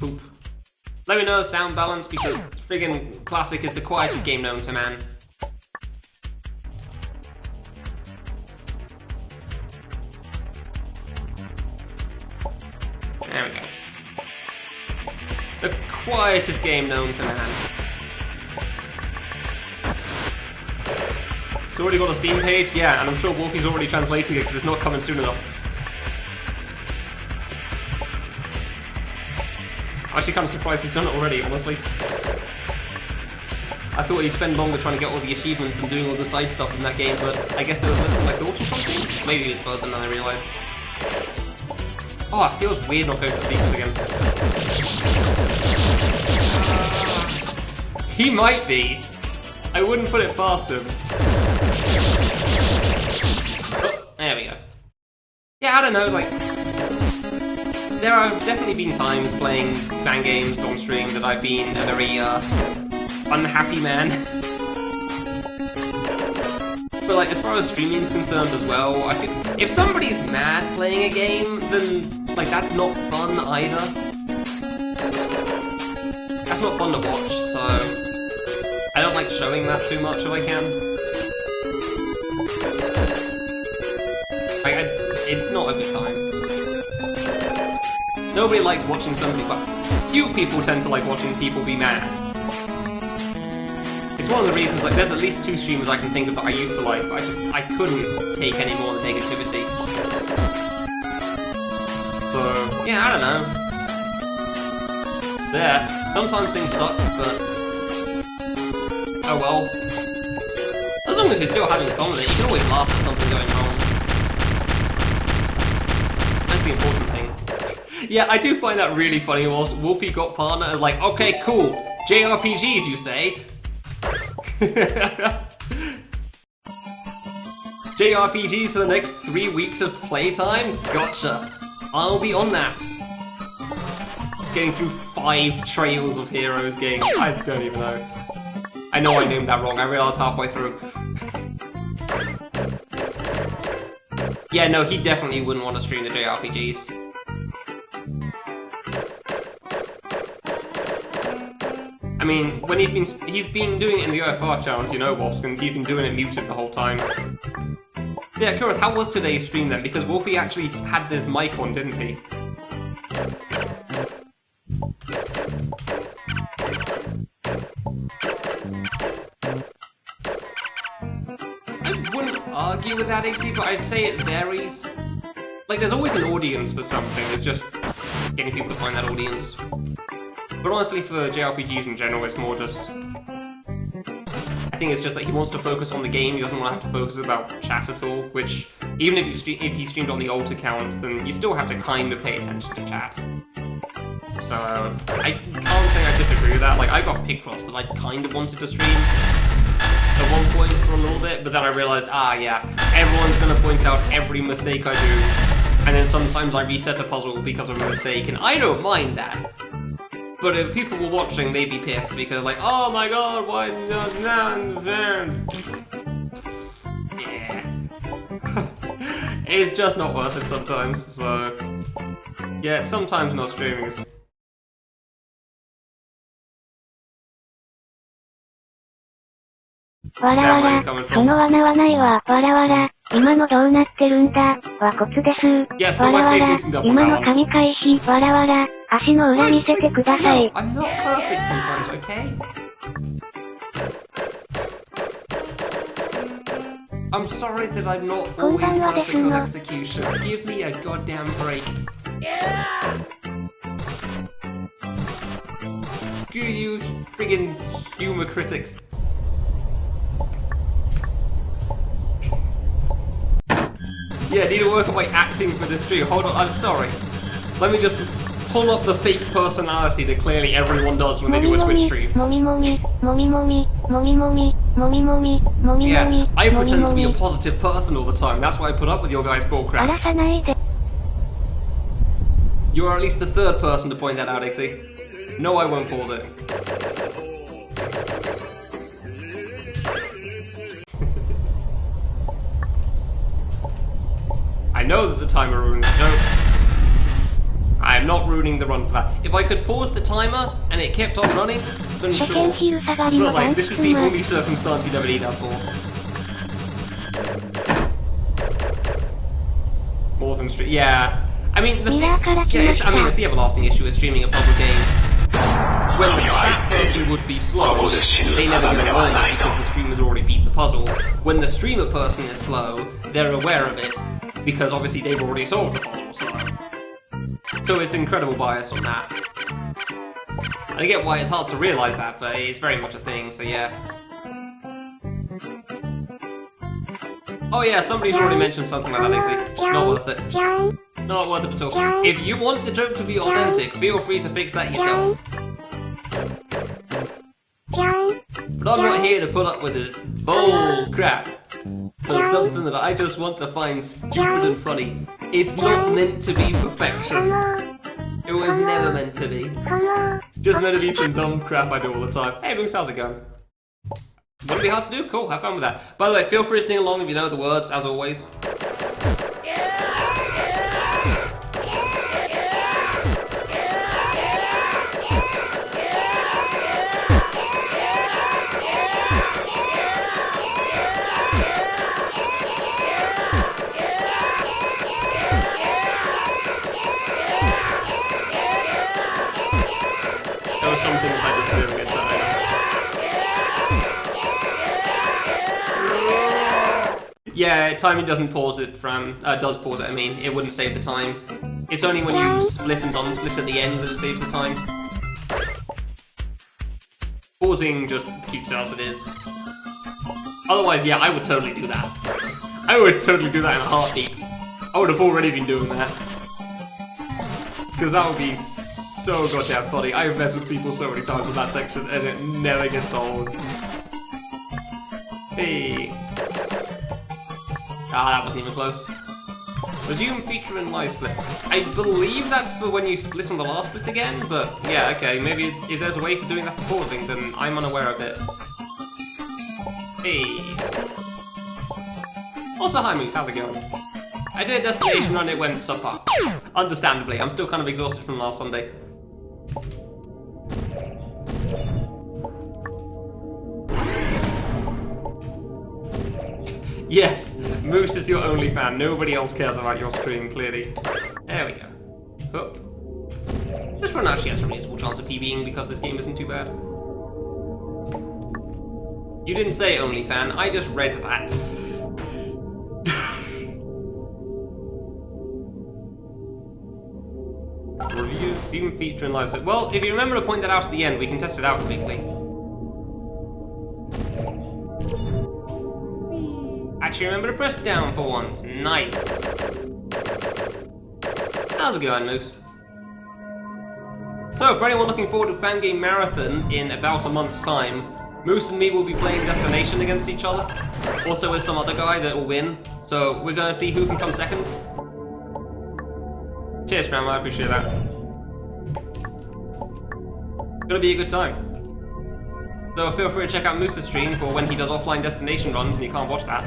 Poop. Let me know sound balance because friggin' Classic is the quietest game known to man. There we go. The quietest game known to man. It's already got a Steam page? Yeah, and I'm sure Wolfie's already translating it because it's not coming soon enough. I'm actually kind of surprised he's done it already, honestly. I thought he'd spend longer trying to get all the achievements and doing all the side stuff in that game, but I guess there was less than I thought or something? Maybe it's further than I realised. Oh, it feels weird not going for secrets again. He might be. I wouldn't put it past him. Oh, there we go. Yeah, I don't know, like... There have definitely been times playing fan games on stream that I've been a very, unhappy man. But, like, as far as streaming is concerned as well, I think if somebody's mad playing a game, then, like, that's not fun either. That's not fun to watch, so... I don't like showing that too much if I can. Like, it's not a good time. Nobody likes watching somebody, but few people tend to like watching people be mad. It's one of the reasons, like, there's at least 2 streamers I can think of that I used to like, but I couldn't take any more negativity. So, yeah, I don't know. There. Sometimes things suck, but... oh well. As long as you're still having fun with it, you can always laugh at something going wrong. That's the important thing. Yeah, I do find that really funny. Wolfie got partner as like, okay, cool. JRPGs, you say? JRPGs for the next 3 weeks of playtime? Gotcha. I'll be on that. Getting through 5 Trails of Heroes games. I don't even know. I know I named that wrong. I realized halfway through. Yeah, no, he definitely wouldn't want to stream the JRPGs. I mean, when he's been doing it in the OFR channels, you know, Wolfskin, he's been doing it muted the whole time. Yeah, Kurith, how was today's stream then? Because Wolfie actually had this mic on, didn't he? I wouldn't argue with that, AC, but I'd say it varies. Like, there's always an audience for something, it's just getting people to find that audience. But honestly, for JRPGs in general, it's more just... I think it's just that he wants to focus on the game, he doesn't want to have to focus about chat at all, which, even if he streamed on the alt account, then you still have to kind of pay attention to chat. So, I can't say I disagree with that. Like, I got Picross that I kind of wanted to stream at one point for a little bit, but then I realized, yeah, everyone's going to point out every mistake I do, and then sometimes I reset a puzzle because of a mistake, and I don't mind that. But if people were watching, they'd be pissed because, like, oh my god, why not? Yeah. It's just not worth it sometimes, so... yeah, sometimes not streaming is...わらわら、その穴はないわ。わらわら、今のどうなってるんだはコツです。わらわら、今の神返し。わらわら、足の裏見せてください。I'm not perfect sometimes, okay? I'm sorry that I'm not always perfect on execution. Give me a goddamn break. Yeah! Screw you, friggin' humor critics. Yeah, I need to work on my acting for this stream. Hold on, I'm sorry. Let me just pull up the fake personality that clearly everyone does when they do a Twitch stream. Yeah, I pretend to be a positive person all the time. That's why I put up with your guys' bullcrap. You are at least the 3rd person to point that out, Ixie. No, I won't pause it. I know that the timer ruined the joke. I'm not ruining the run for that. If I could pause the timer and it kept on running, then sure. But like, this is the only circumstance you'd ever need that for. More than stream. Yeah. I mean, it's the everlasting issue with streaming a puzzle game. When the chat person would be slow, they never get it wrong because the streamer's already beat the puzzle. When the streamer person is slow, they're aware of it because obviously they've already solved the puzzle. So it's incredible bias on that. I get why it's hard to realize that, but it's very much a thing. So yeah. Oh yeah, somebody's already mentioned something like that, Izzy. Not worth it. Not worth it at all. If you want the joke to be authentic, feel free to fix that yourself. But I'm not here to put up with it. Bull crap. For something that I just want to find stupid and funny. It's not meant to be perfection. It was never meant to be. It's just meant to be some dumb crap I do all the time. Hey Moose, how's it going? Wouldn't be hard to do? Cool, have fun with that. By the way, feel free to sing along if you know the words, as always. There were some things I just didn't get to. Yeah, timing doesn't pause it from, does pause it, I mean. It wouldn't save the time. It's only when you split and unsplit at the end that it saves the time. Pausing just keeps it as it is. Otherwise, yeah, I would totally do that. I would totally do that in a heartbeat. I would have already been doing that. Because that would be so goddamn funny. I've messed with people so many times in that section and it never gets old. Hey. Ah, that wasn't even close. Resume feature in live split. I believe that's for when you split on the last split again, but yeah, okay, maybe if there's a way for doing that for pausing, then I'm unaware of it. Hey. Also, hi Moose, how's it going? I did a destination run, it went subpar. Understandably, I'm still kind of exhausted from last Sunday. Yes, Moose is your only fan. Nobody else cares about your stream, clearly. There we go. Oh. This one actually has a reasonable chance of PBing because this game isn't too bad. You didn't say only fan, I just read that. Review, Zoom feature in live split. Well, if you remember to point that out at the end, we can test it out quickly. Actually remember to press down for once. Nice. How's it going, Moose? So, for anyone looking forward to Fangame Marathon in about a month's time, Moose and me will be playing Destination against each other. Also with some other guy that will win. So, we're gonna see who can come second. Cheers, fam, I appreciate that. Gonna be a good time. So feel free to check out Moose's stream for when he does offline Destination runs and you can't watch that.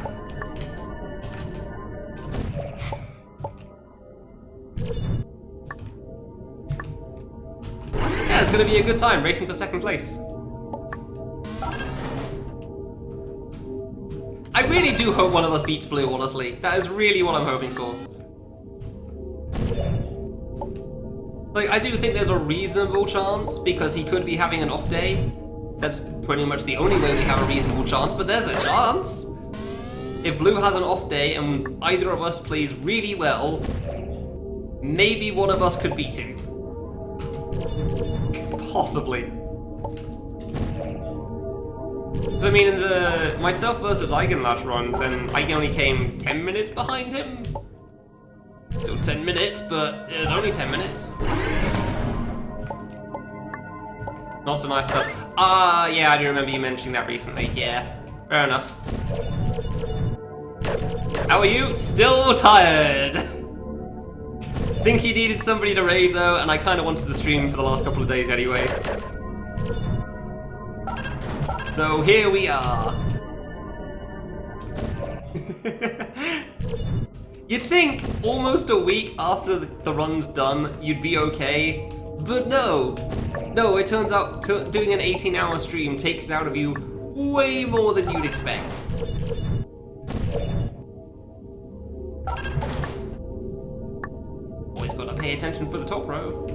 Yeah, it's gonna be a good time racing for second place. I really do hope one of us beats Blue, honestly. That is really what I'm hoping for. Like, I do think there's a reasonable chance because he could be having an off day. That's pretty much the only way we have a reasonable chance, but there's a chance. If Blue has an off day and either of us plays really well, maybe one of us could beat him. Possibly. So I mean, in the myself versus Eigenlash run, then I only came 10 minutes behind him. Still 10 minutes, but it was only 10 minutes. Not so nice stuff. Yeah, I do remember you mentioning that recently. Yeah, fair enough. How are you? Still tired. Stinky needed somebody to raid though, and I kind of wanted to stream for the last couple of days anyway. So here we are. You'd think almost a week after the run's done, you'd be okay, but no. No, it turns out doing an 18-hour stream takes it out of you way more than you'd expect. Always gotta pay attention for the top row.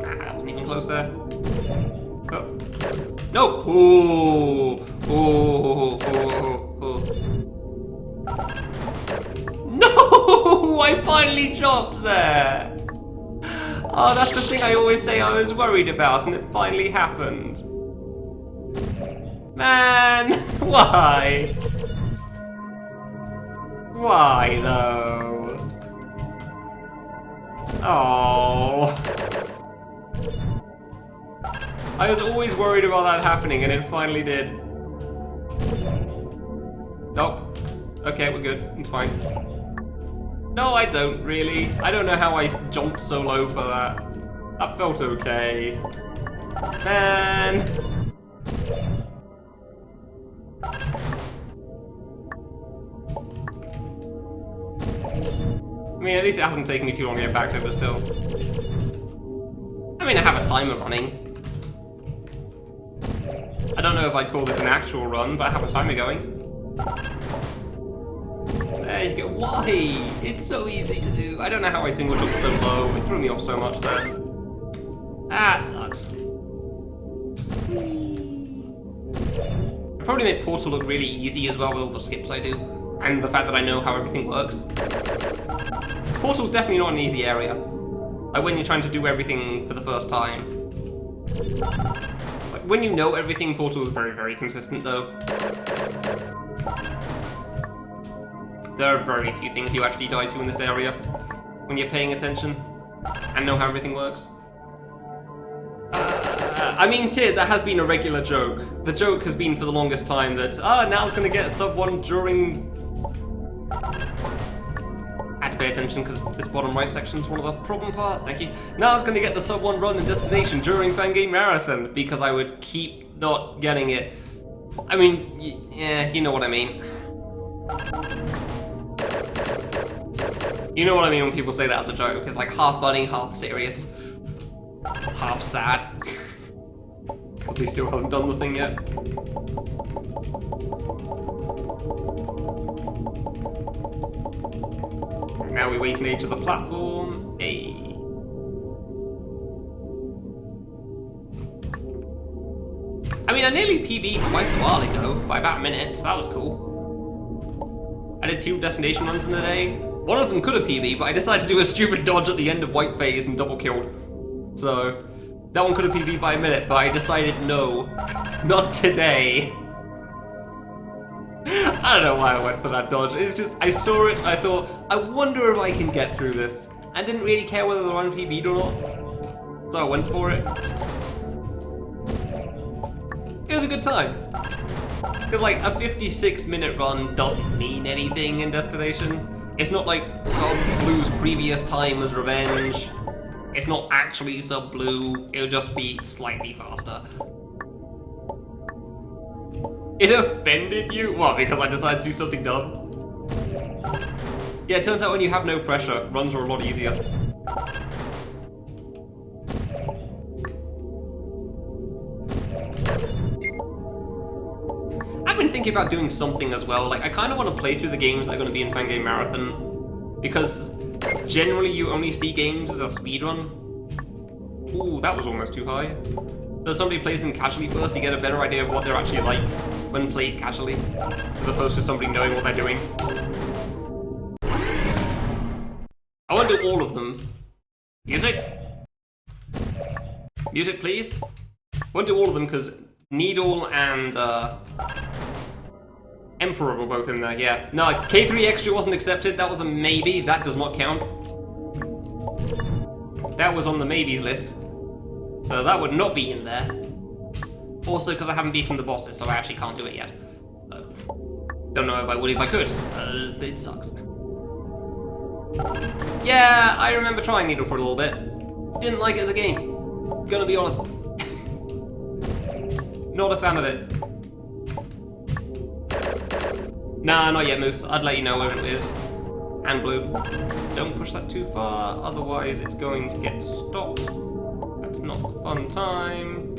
Ah, that wasn't even close there. Oh. No! Ooh! Ooh! Ooh! Ooh! No! I finally dropped there! Oh, that's the thing I always say I was worried about, and it finally happened. Man! Why? Why, though? Oh. I was always worried about that happening, and it finally did. Nope. Okay, we're good. It's fine. No, I don't, really. I don't know how I jumped so low for that. That felt okay. Man! I mean, at least it hasn't taken me too long to get back to it, but still. I mean, I have a timer running. I don't know if I'd call this an actual run, but I have a timer going. There you go. Why? It's so easy to do. I don't know how I single jump so low. It threw me off so much there. That sucks. I probably made Portal look really easy as well with all the skips I do, and the fact that I know how everything works. Portal's definitely not an easy area. Like when you're trying to do everything for the first time. Like when you know everything, Portal is very, very consistent though. There are very few things you actually die to in this area when you're paying attention and know how everything works. I mean, Tid, that has been a regular joke. The joke has been for the longest time that, Now's gonna get sub 1 during... I had to pay attention because this bottom right section is one of the problem parts, thank you. Now's gonna get the sub 1 run in Destination during Fangame Marathon because I would keep not getting it. I mean, yeah, you know what I mean. You know what I mean when people say that as a joke. It's like half funny, half serious. Half sad. Because he still hasn't done the thing yet. Now we wait an age of the platform. Hey. I mean, I nearly PB'd twice a while ago, by about a minute, so that was cool. I did 2 destination runs in a day. One of them could have PB'd, but I decided to do a stupid dodge at the end of White Phase and double killed. So, that one could have PB'd by a minute, but I decided no, not today. I don't know why I went for that dodge. It's just, I saw it, I thought, I wonder if I can get through this. I didn't really care whether the run PB'd or not, so I went for it. It was a good time. Because like, a 56-minute run doesn't mean anything in Destination. It's not like Sub Blue's previous time as Revenge. It's not actually Sub Blue, it'll just be slightly faster. It offended you? What, because I decided to do something dumb? Yeah, it turns out when you have no pressure, runs are a lot easier. I've been thinking about doing something as well. Like, I kind of want to play through the games that are going to be in Fangame Marathon, because generally you only see games as a speedrun. Ooh, that was almost too high. So if somebody plays them casually first, you get a better idea of what they're actually like when played casually, as opposed to somebody knowing what they're doing. I want to do all of them. Music? Music, please? I want to do all of them because Needle and Emperor were both in there, yeah. No, K3 Extra wasn't accepted, that was a maybe, that does not count. That was on the maybes list, so that would not be in there. Also, because I haven't beaten the bosses, so I actually can't do it yet. So, don't know if I would if I could, because it sucks. Yeah, I remember trying Needle for a little bit. Didn't like it as a game, gonna be honest. Not a fan of it. Nah, not yet, Moose. I'd let you know where it is. And Blue. Don't push that too far, otherwise it's going to get stopped. That's not a fun time.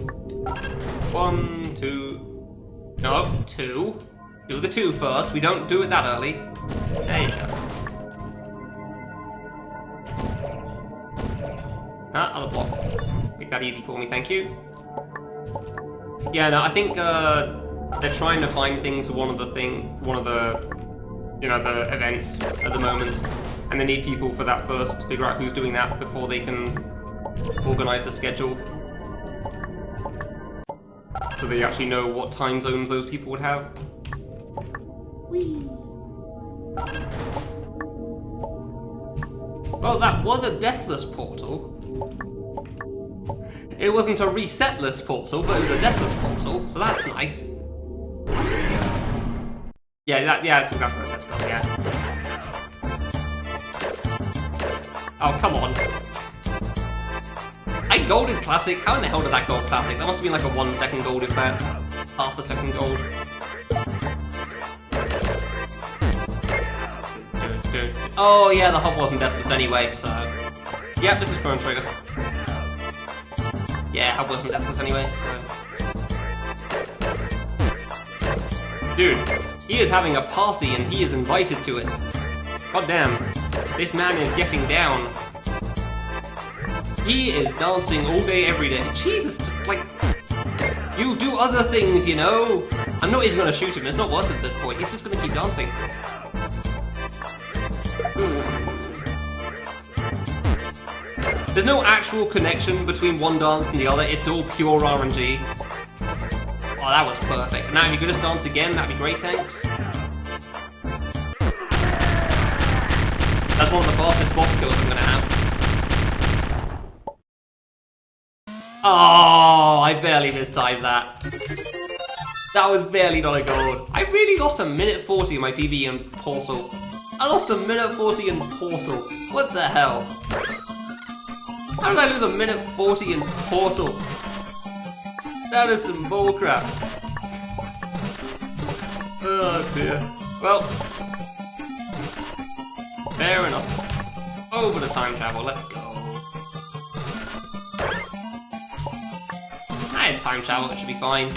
1, 2... No, 2. Do the 2 first. We don't do it that early. There you go. Other block. Make that easy for me, thank you. Yeah, no, I think they're trying to find things for one of the events at the moment, and they need people for that first to figure out who's doing that before they can organize the schedule, so they actually know what time zones those people would have. Whee. Well, that was a deathless portal. It wasn't a resetless portal, but it was a deathless portal, so that's nice. Yeah, that's exactly where it's going, yeah. Oh, come on. I golded Classic? How in the hell did that gold Classic? That must have been like a 1 second gold, if that. Half a second gold. Oh yeah, the hub wasn't deathless anyway, so... Yeah, this is Chrono Trigger. Yeah, hub wasn't deathless anyway, so... Dude, he is having a party and he is invited to it. God damn, this man is getting down. He is dancing all day, every day. Jesus, just like... You do other things, you know? I'm not even gonna shoot him, it's not worth it at this point. He's just gonna keep dancing. There's no actual connection between one dance and the other, it's all pure RNG. Oh, that was perfect. Now, if you could just dance again, that'd be great, thanks. That's one of the fastest boss kills I'm gonna have. Oh, I barely mistimed that. That was barely not a gold. I really lost a minute 40 in my PB in Portal. I lost a minute 40 in Portal. What the hell? How did I lose a minute 40 in Portal? That is some bullcrap. Oh dear. Well, fair enough. Over to time travel, let's go. It's time travel, it should be fine.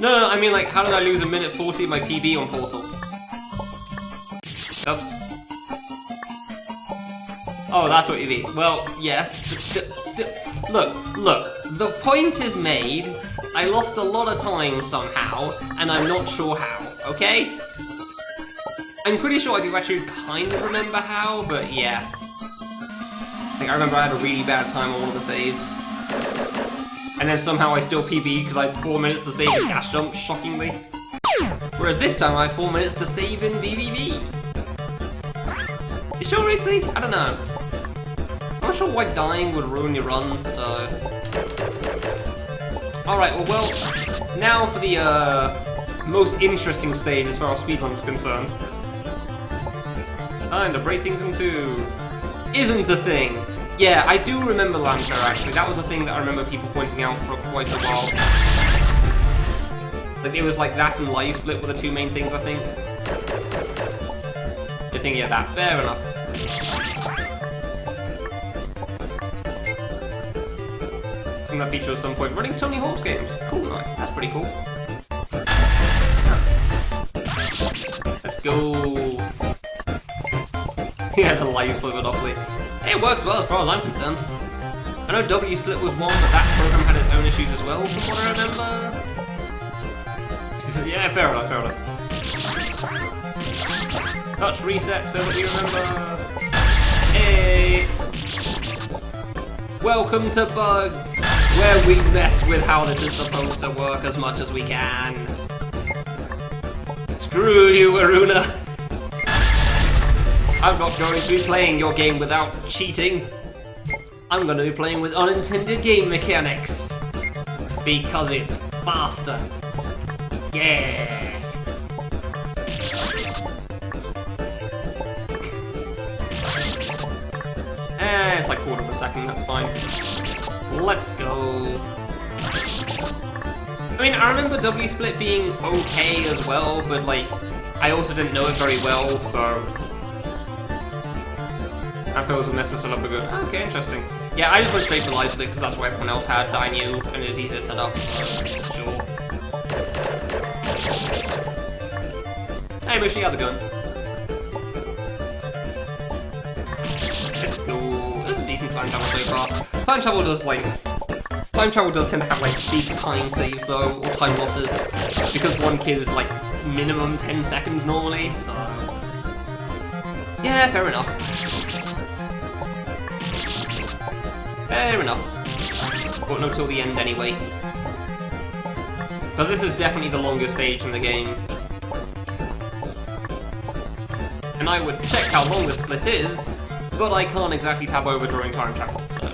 No, I mean like, how did I lose a minute 40 in my PB on Portal? Oops. Oh, that's what you mean. Well, yes, but still, look, the point is made. I lost a lot of time somehow, and I'm not sure how, okay? I'm pretty sure I do actually kind of remember how, but yeah. I remember I had a really bad time on one of the saves. And then somehow I still PB because I had 4 minutes to save in Gas Jump, shockingly. Whereas this time I have 4 minutes to save in BBB. You sure, Rixie? I don't know. I'm not sure why dying would ruin your run, so... Alright, well, now for the most interesting stage as far as speedrun is concerned. Time to break things in two. Isn't a thing. Yeah, I do remember Lancer, actually. That was a thing that I remember people pointing out for quite a while. Like, it was like that and Live Split were the two main things, I think. I think, yeah, that. Fair enough. I think that feature at some point. Running Tony Hawk's games. Cool, right. That's pretty cool. Let's go. Yeah, the Live Split Monopoly. It works well as far as I'm concerned. I know W Split was one, but that program had its own issues as well, from what I remember. Yeah, fair enough, fair enough. Touch reset so that you remember. Hey! Welcome to Bugs, where we mess with how this is supposed to work as much as we can. Screw you, Aruna. I'm not going to be playing your game without cheating. I'm going to be playing with unintended game mechanics. Because it's faster. Yeah. It's like 1/4 of a second, that's fine. Let's go. I mean, I remember W-Split being okay as well, but like, I also didn't know it very well, so... I feel it was a mess to set up a good... Okay, interesting. Yeah, I just went straight for Liza because that's what everyone else had that I knew, and it was easy to set up, so... Sure. Hey, Mushy, how's it going? Let's go. This is a decent time travel so far. Time travel does, like... Time travel does tend to have, like, big time saves, though, or time losses, because one kid is, like, minimum 10 seconds normally, so... Yeah, fair enough. Fair enough. But no till the end anyway. Because this is definitely the longest stage in the game. And I would check how long the split is, but I can't exactly tab over during time travel, so...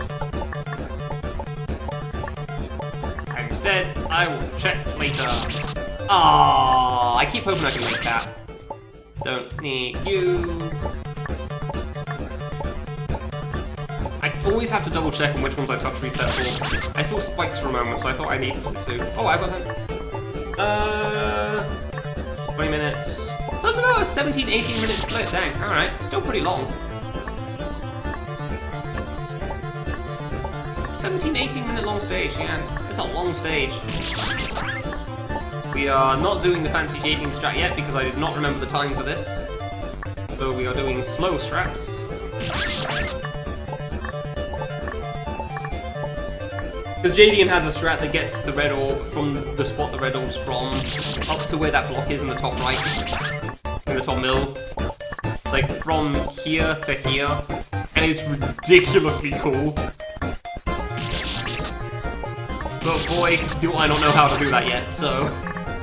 Instead, I will check later. Ah, I keep hoping I can make that. Don't need you. I always have to double check on which ones I touch reset for. I saw spikes for a moment, so I thought I needed to. Oh, I got him. 20 minutes. So that's about a 17-18 minute split, dang. Alright, still pretty long. 17-18 minute long stage, yeah. It's a long stage. We are not doing the fancy Jadian strat yet because I did not remember the times of this. So we are doing slow strats. Because Jadian has a strat that gets the red orb from the spot the red orb's from up to where that block is in the top right, in the top middle. Like from here to here, and it's ridiculously cool. But boy, do I not know how to do that yet, so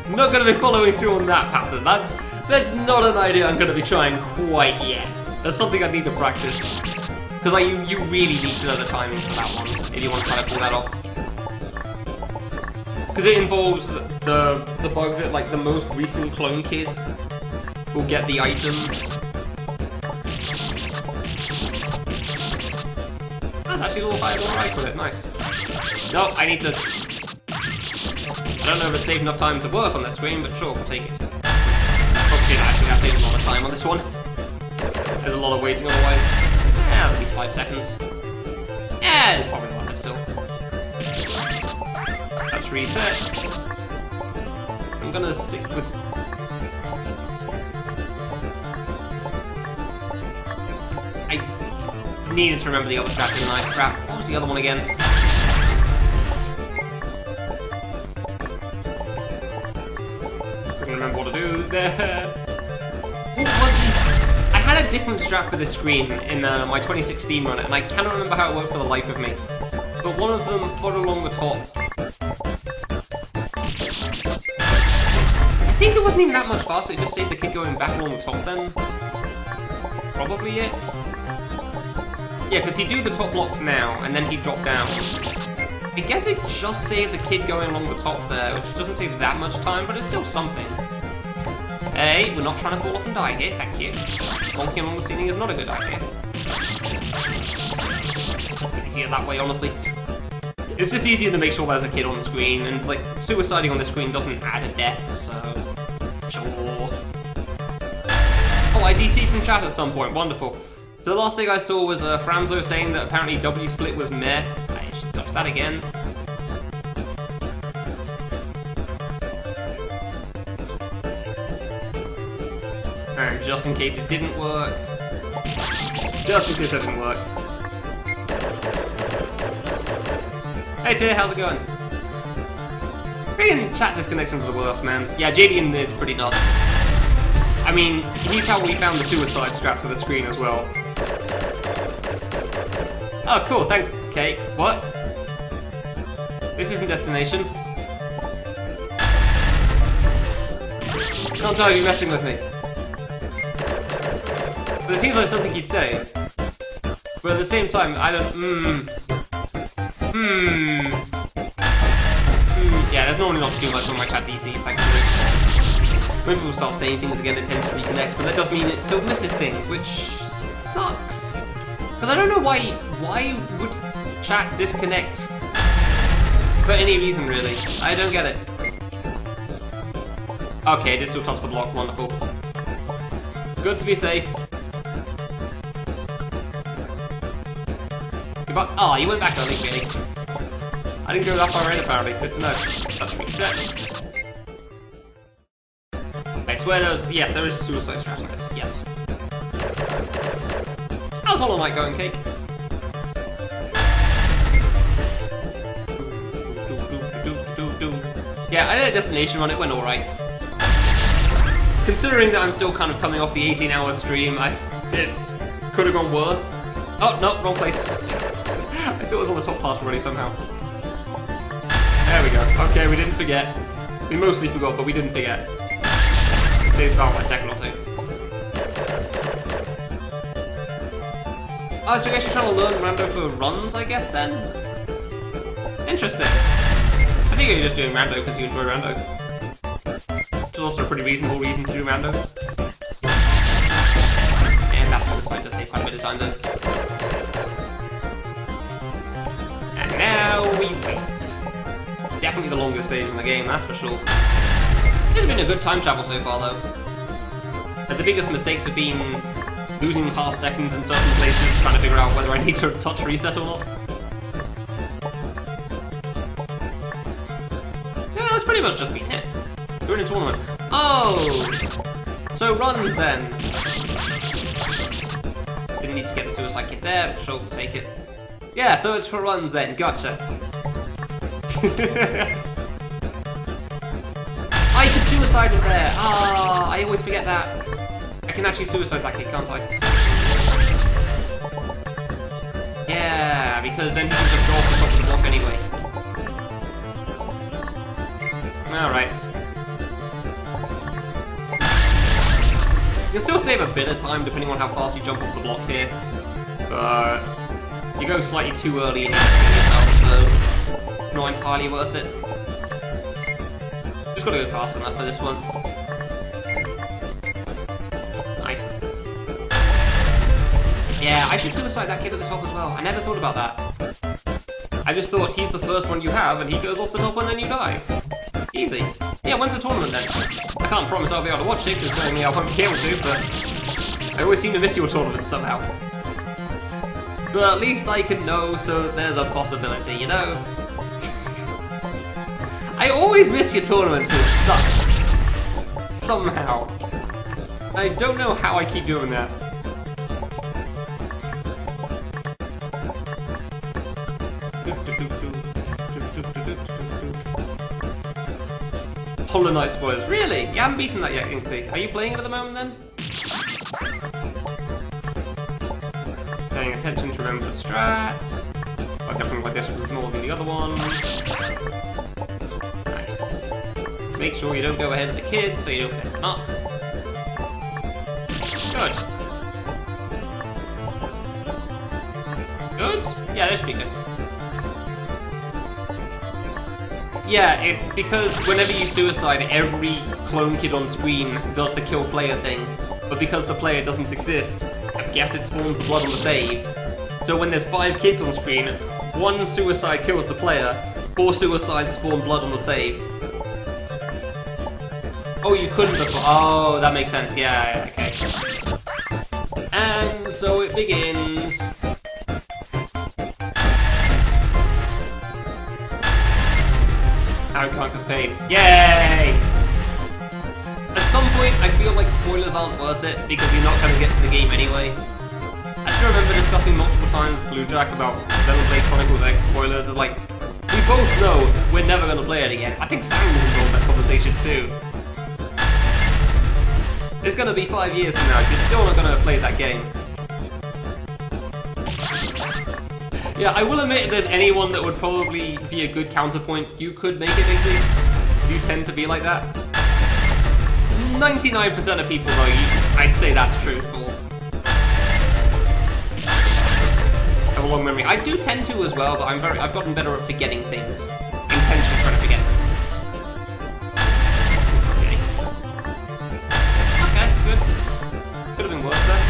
I'm not going to be following through on that pattern. That's not an idea I'm going to be trying quite yet. That's something I need to practice. Because you really need to know the timings for that one, if you want to try to pull that off. Because it involves the bug that, like, the most recent clone kid will get the item. That's actually a little higher than I put it, nice. No, I need to... I don't know if it's safe enough time to work on this screen, but sure, we'll take it. Okay, actually, that saved a lot of time on this one. There's a lot of waiting otherwise. Yeah, at least 5 seconds. Yeah, it's probably worth it still. Touch reset. I'm gonna stick with... I needed to remember the other strat, didn't I? Crap, what was the other one again? Couldn't remember what to do there. What was this? I had a different strat for this screen in my 2016 run, and I cannot remember how it worked for the life of me. But one of them followed along the top. I think it wasn't even that much faster, it just saved the kid going back along the top then. Probably it. Yeah, because he'd do the top block now, and then he'd drop down. I guess it just saved the kid going along the top there, which doesn't save that much time, but it's still something. Hey, we're not trying to fall off and die here, thank you. Bonking along the ceiling is not a good idea. It's easier that way, honestly. It's just easier to make sure there's a kid on the screen, and like, suiciding on the screen doesn't add a death, so... Sure. Oh, I DC'd from chat at some point, wonderful. So the last thing I saw was Franzo saying that apparently W-Split was meh. I should touch that again. And just in case it didn't work. Just in case that didn't work. Hey Tyr, how's it going? Freaking chat disconnections are the worst, man. Yeah, Jadian is pretty nuts. I mean, he's how we found the suicide straps of the screen as well. Oh, cool, thanks, Cake. What? This isn't destination. Can't tell you're messing with me. But it seems like something he'd say. But at the same time, I don't... Yeah, there's normally not too much on my chat DCs, thankfully. When people start saying things again, it tends to reconnect, but that does mean it still misses things, which sucks. Because I don't know why would chat disconnect for any reason, really. I don't get it. Okay, it did still touch the block. Wonderful. Good to be safe. Goodbye. Oh, you went back early, really. I didn't go that far in, apparently. Good to know. Touch resets. I swear yes, there is a suicide strat in this. Yes. How's Hollow Knight going, Cake? Yeah, I did a destination run, it went alright. Considering that I'm still kind of coming off the 18-hour stream, it could have gone worse. Oh, no, wrong place. I thought it was on the top part already somehow. There we go. Okay, we didn't forget. We mostly forgot, but we didn't forget. It saves about a second or two. Oh, so you're actually trying to learn rando for runs, I guess, then? Interesting. I think you're just doing rando because you enjoy rando. Which is also a pretty reasonable reason to do rando. And that's on the side to save quite a bit of time, though. And now we wait. Definitely the longest stage in the game, that's for sure. This has been a good time travel so far, though. And the biggest mistakes have been losing half seconds in certain places, trying to figure out whether I need to touch reset or not. Yeah, that's pretty much just been it. We're in a tournament. Oh! So runs then. Didn't need to get the suicide kit there, but sure, we'll take it. Yeah, so it's for runs then, gotcha. I could suicide it there! Ah, I always forget that. I can actually suicide that kid, can't I? Yeah, because then he can just go off the top of the block anyway. Alright. You can still save a bit of time depending on how fast you jump off the block here. But you go slightly too early and you have to kill yourself, so not entirely worth it. Just gotta go fast enough for this one. Nice. Yeah, I should suicide that kid at the top as well. I never thought about that. I just thought he's the first one you have and he goes off the top and then you die. Easy. Yeah, when's the tournament then? I can't promise I'll be able to watch it because knowing me I won't be able to, but I always seem to miss your tournaments somehow. But at least I can know so that there's a possibility, you know? I always miss your tournaments as such. Somehow. I don't know how I keep doing that. Hollow Knight spoilers. Really? You haven't beaten that yet, Inksy. Are you playing it at the moment then? Paying attention to remember the strats. I definitely like this one more than the other one. Nice. Make sure you don't go ahead of the kid so you don't mess him up. Good. Good? Yeah, that should be good. Yeah, it's because whenever you suicide, every clone kid on screen does the kill player thing. But because the player doesn't exist, I guess it spawns the blood on the save. So when there's 5 kids on screen, 1 suicide kills the player, 4 suicides spawn blood on the save. Oh, you couldn't before. Oh, that makes sense. Yeah, okay. And so it begins. How conquers pain. Yay! At some point, I feel like spoilers aren't worth it because you're not going to get to the game anyway. I still remember discussing multiple times with Blue Jack about Xenoblade Chronicles X spoilers. It's like, we both know we're never going to play it again. I think Sam was involved in that conversation too. It's going to be 5 years from now. You're still not going to play that game. Yeah, I will admit if there's anyone that would probably be a good counterpoint, you could make it, Nixie. You tend to be like that. 99% of people, though, I'd say that's truthful. I have a long memory. I do tend to as well, but I've gotten better at forgetting things. Intentionally trying to forget them. Okay, good. Could have been worse there.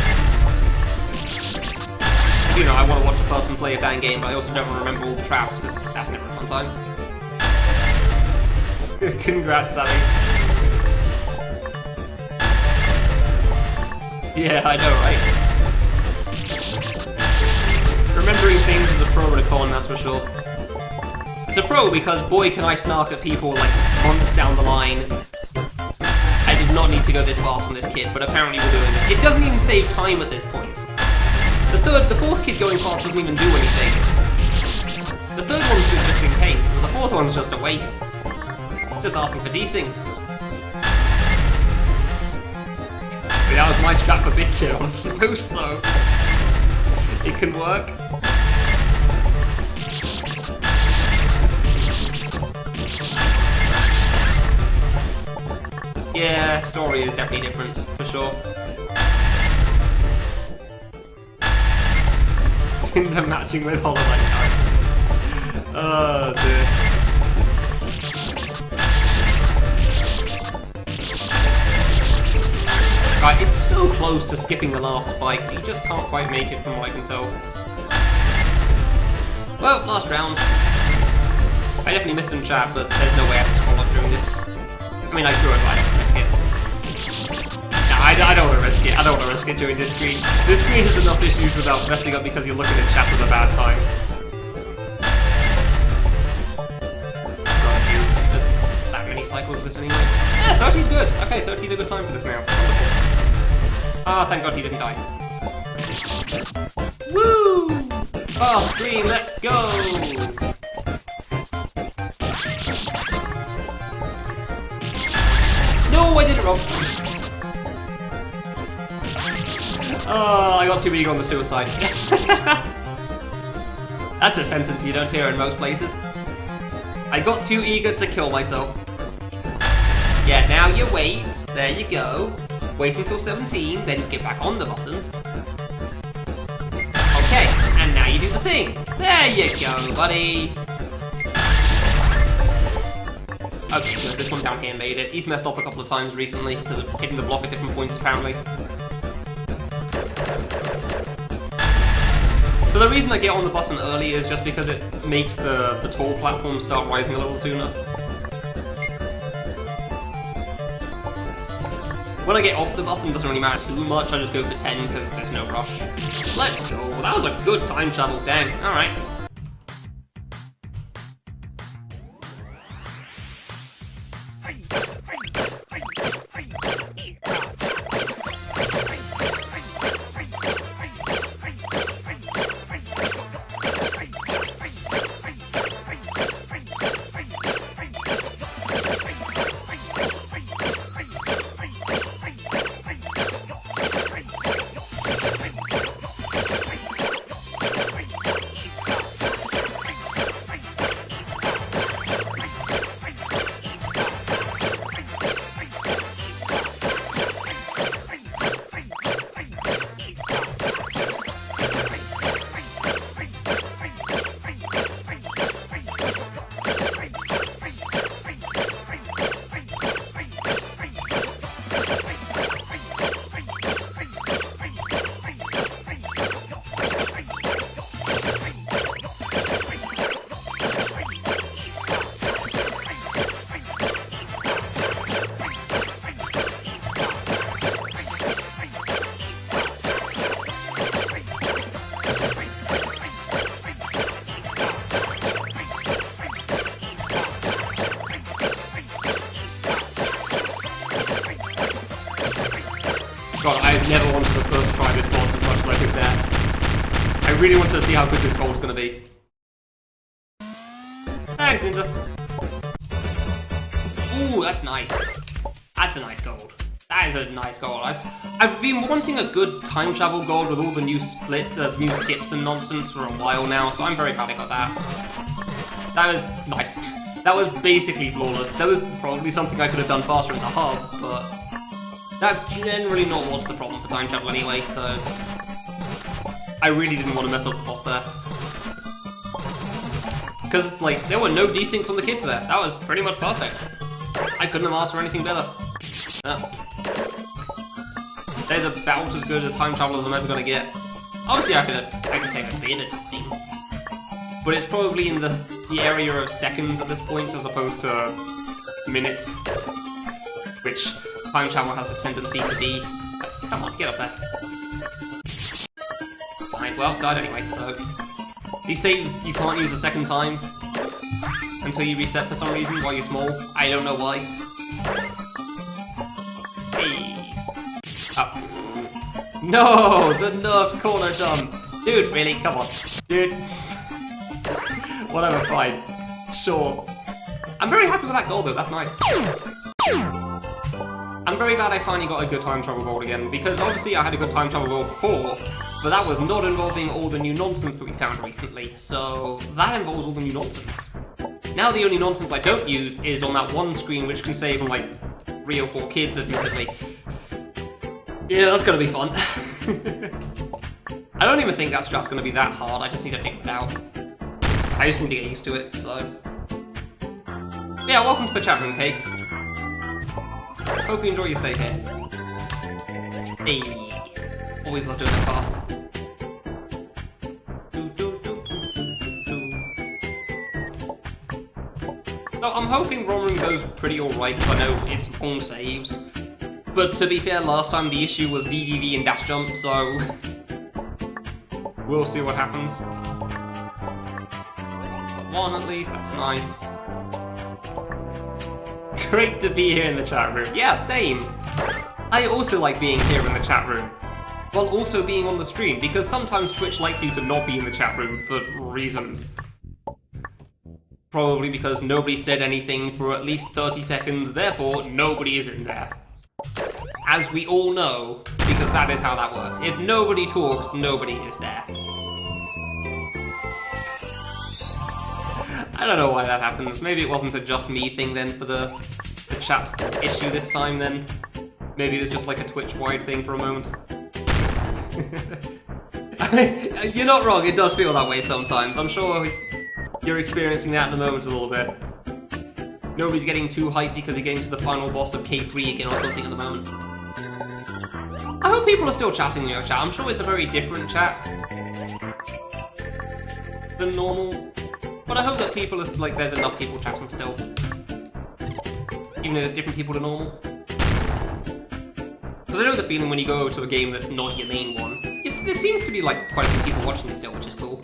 You know, I want to watch a person play a fan game, but I also don't remember all the traps, because that's never a fun time. Congrats, Sammy. Yeah, I know, right? Remembering things is a pro and a con, that's for sure. It's a pro because boy can I snark at people like months down the line. I did not need to go this fast on this kid, but apparently we're doing this. It doesn't even save time at this point. The fourth kid going fast doesn't even do anything. The third one's good just in case, and the fourth one's just a waste. Just asking for desyncs. But that was my strat for Big Kid, I suppose so. It can work. Yeah, story is definitely different, for sure. Tinder matching with Hollow Knight characters. Oh dear. Right, it's so close to skipping the last spike, but you just can't quite make it from what I can tell. Well, last round. I definitely missed some chat, but there's no way I can scroll up during this. I mean, I could, but I don't want to risk it. Nah, I don't want to risk it. I don't want to risk it during this screen. This screen has enough issues without messing up because you're looking at chat at a bad time. Gotta do that many cycles of this anyway. Yeah, 30's good. Okay, 30's a good time for this now. Wonderful. Ah, thank God he didn't die. Woo! Oh, screen, let's go! No, I did it wrong. Oh, I got too eager on the suicide. That's a sentence you don't hear in most places. I got too eager to kill myself. Yeah, now you wait. There you go. Wait until 17, then get back on the button. Okay, and now you do the thing. There you go, buddy. Okay, good. This one down here made it. He's messed up a couple of times recently because of hitting the block at different points, apparently. So the reason I get on the button early is just because it makes the tall platform start rising a little sooner. When I get off the button, it doesn't really matter too much. I just go for 10 because there's no rush. Let's go. That was a good time travel. Dang. All right. God, I've never wanted to first try this boss as much as I did there. I really wanted to see how good this gold's gonna be. Thanks, Ninja. Ooh, that's nice. That's a nice gold. That is a nice gold. I've been wanting a good time travel gold with all the new new skips and nonsense for a while now, so I'm very glad I got that. That was nice. That was basically flawless. There was probably something I could have done faster in the hub, but that's generally not what's the problem for time travel anyway, so I really didn't want to mess up the boss there. Because, like, there were no desyncs on the kids there. That was pretty much perfect. I couldn't have asked for anything better. There's about as good a time travel as I'm ever going to get. Obviously, I can save a bit of time. But it's probably in the area of seconds at this point, as opposed to minutes. Which time travel has a tendency to be. Come on, get up there. Fine, well, died anyway, so... These saves you can't use a second time until you reset for some reason while you're small. I don't know why. Hey. Up. No! The nerfed corner jump! Dude, really? Come on. Dude. Whatever, fine. Sure. I'm very happy with that goal though, that's nice. I'm very glad I finally got a good time travel goal again, because obviously I had a good time travel goal before, but that was not involving all the new nonsense that we found recently, so that involves all the new nonsense. Now the only nonsense I don't use is on that one screen which can save on like 3 or 4 kids, admittedly. Yeah, that's gonna be fun. I don't even think that strat's gonna be that hard, I just need to figure it out. I just need to get used to it, so... Yeah, welcome to the chat room, Cake. Hope you enjoy your stay here. Hey, always love doing that fast. So I'm hoping Rom Room goes pretty alright, because I know it's long saves. But to be fair, last time the issue was VVV and dash jump, so... we'll see what happens. But one at least, that's nice. Great to be here in the chat room. Yeah, same. I also like being here in the chat room, while also being on the stream, because sometimes Twitch likes you to not be in the chat room for reasons. Probably because nobody said anything for at least 30 seconds, therefore nobody is in there. As we all know, because that is how that works. If nobody talks, nobody is there. I don't know why that happens. Maybe it wasn't a just me thing then for the chat issue this time then. Maybe it was just like a Twitch-wide thing for a moment. You're not wrong, it does feel that way sometimes. I'm sure you're experiencing that at the moment a little bit. Nobody's getting too hyped because you're getting to the final boss of K3 again or something at the moment. I hope people are still chatting in your chat. I'm sure it's a very different chat than normal. But I hope that people are, like, there's enough people chatting still. Even though there's different people to normal. Because I know the feeling when you go to a game that's not your main one. There seems to be, like, quite a few people watching it still, which is cool.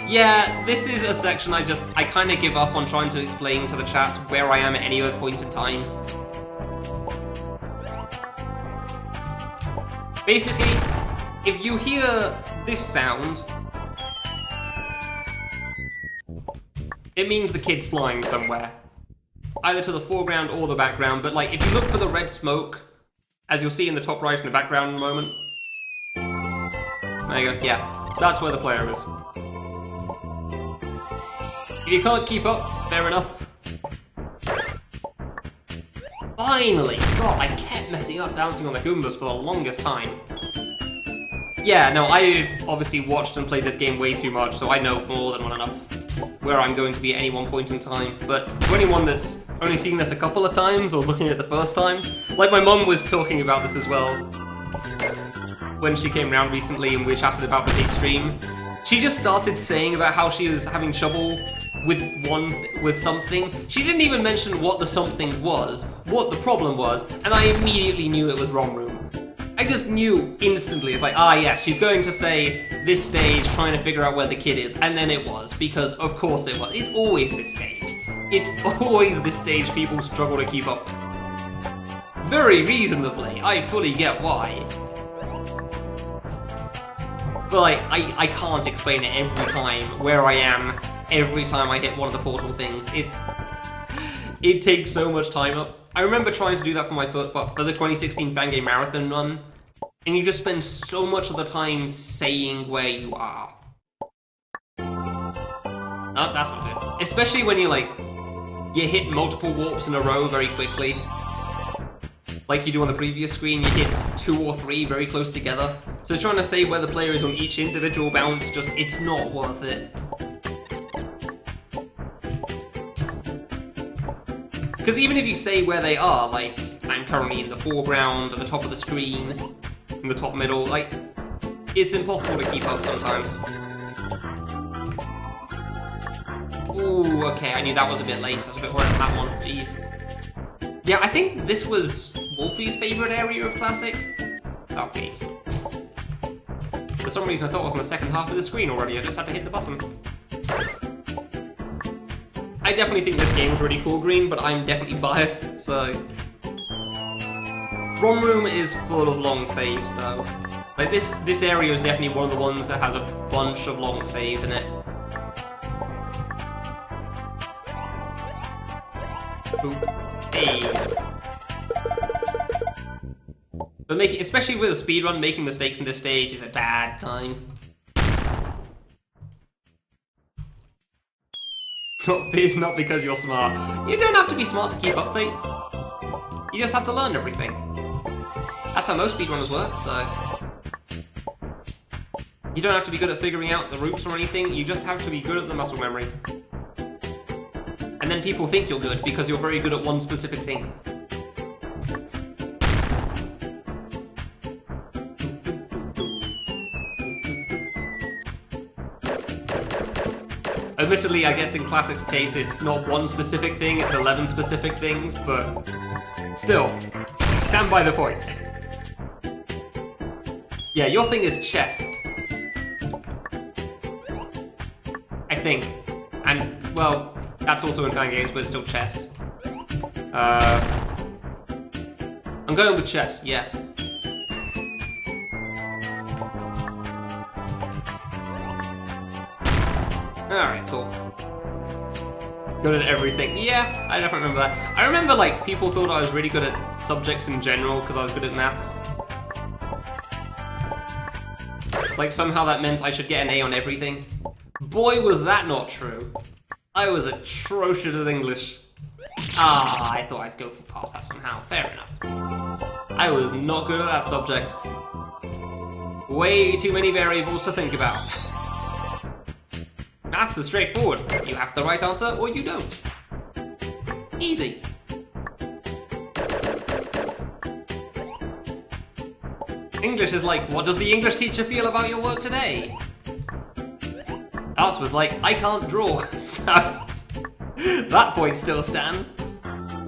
Yeah, this is a section I kind of give up on trying to explain to the chat where I am at any other point in time. Basically, if you hear this sound, it means the kid's flying somewhere. Either to the foreground or the background, but like, if you look for the red smoke, as you'll see in the top right in the background in a moment. There you go, yeah, that's where the player is. If you can't keep up, fair enough. Finally! God, I kept messing up bouncing on the Goombas for the longest time. Yeah, no, I've obviously watched and played this game way too much, so I know more than well enough where I'm going to be at any one point in time. But to anyone that's only seen this a couple of times or looking at it the first time, like my mum was talking about this as well when she came around recently and we chatted about the big stream. She just started saying about how she was having trouble with something. She didn't even mention what the something was, what the problem was, and I immediately knew it was Rom Room. I just knew instantly. It's like, ah, yeah, she's going to say this stage, trying to figure out where the kid is, and then it was, because of course it was. It's always this stage. It's always this stage people struggle to keep up with. Very reasonably, I fully get why. But like, I can't explain it every time where I am, every time I hit one of the portal things. It takes so much time up. I remember trying to do that for my for the 2016 Fangame Marathon run, and you just spend so much of the time saying where you are. Oh, that's not good. Especially when you hit multiple warps in a row very quickly. Like you do on the previous screen, you hit 2 or 3 very close together. So trying to say where the player is on each individual bounce, it's not worth it. Because even if you say where they are, like, I'm currently in the foreground, at the top of the screen, in the top middle, like, it's impossible to keep up sometimes. Ooh, okay, I knew that was a bit late, so I was a bit worried about that one, jeez. Yeah, I think this was Wolfie's favourite area of Classic. Oh, jeez. For some reason I thought it was on the second half of the screen already, I just had to hit the button. I definitely think this game is really cool, Green, but I'm definitely biased, so... ROM Room is full of long saves, though. Like, this area is definitely one of the ones that has a bunch of long saves in it. Boop. Hey. But especially with a speedrun, making mistakes in this stage is a bad time. It's not because you're smart. You don't have to be smart to keep up, Fate. You just have to learn everything. That's how most speedrunners work, so... You don't have to be good at figuring out the routes or anything, you just have to be good at the muscle memory. And then people think you're good because you're very good at one specific thing. Admittedly, I guess in Classic's case, it's not one specific thing, it's 11 specific things, but still, stand by the point. Yeah, your thing is chess. I think. And, well, that's also in fan games, but it's still chess. I'm going with chess, yeah. Alright, cool. Good at everything. Yeah, I definitely remember that. I remember, like, people thought I was really good at subjects in general because I was good at maths. Like, somehow that meant I should get an A on everything. Boy, was that not true. I was atrocious at English. Ah, I thought I'd go past that somehow. Fair enough. I was not good at that subject. Way too many variables to think about. Maths is straightforward. You have the right answer or you don't. Easy. English is like, what does the English teacher feel about your work today? Arts was like, I can't draw, so that point still stands.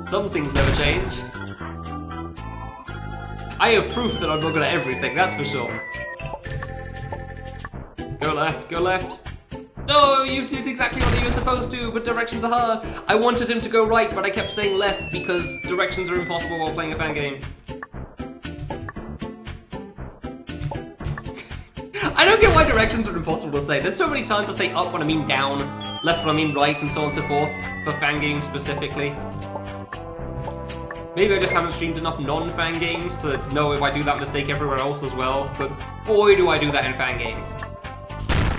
Some things never change. I have proof that I'm not good at everything, that's for sure. Go left, go left. No, you did exactly what you were supposed to, but directions are hard. I wanted him to go right, but I kept saying left because directions are impossible while playing a fan game. I don't get why directions are impossible to say. There's so many times I say up when I mean down, left when I mean right, and so on and so forth, for fan games specifically. Maybe I just haven't streamed enough non-fan games to know if I do that mistake everywhere else as well, but boy do I do that in fan games.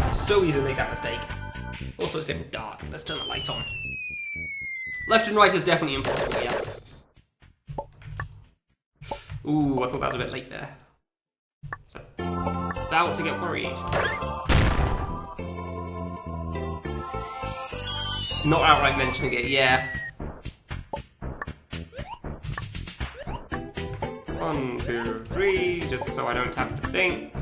It's so easy to make that mistake. Also, it's getting dark. Let's turn the light on. Left and right is definitely impossible, yes. Ooh, I thought that was a bit late there. So, about to get worried. Not outright mentioning it, yeah. 1, 2, 3, just so I don't have to think.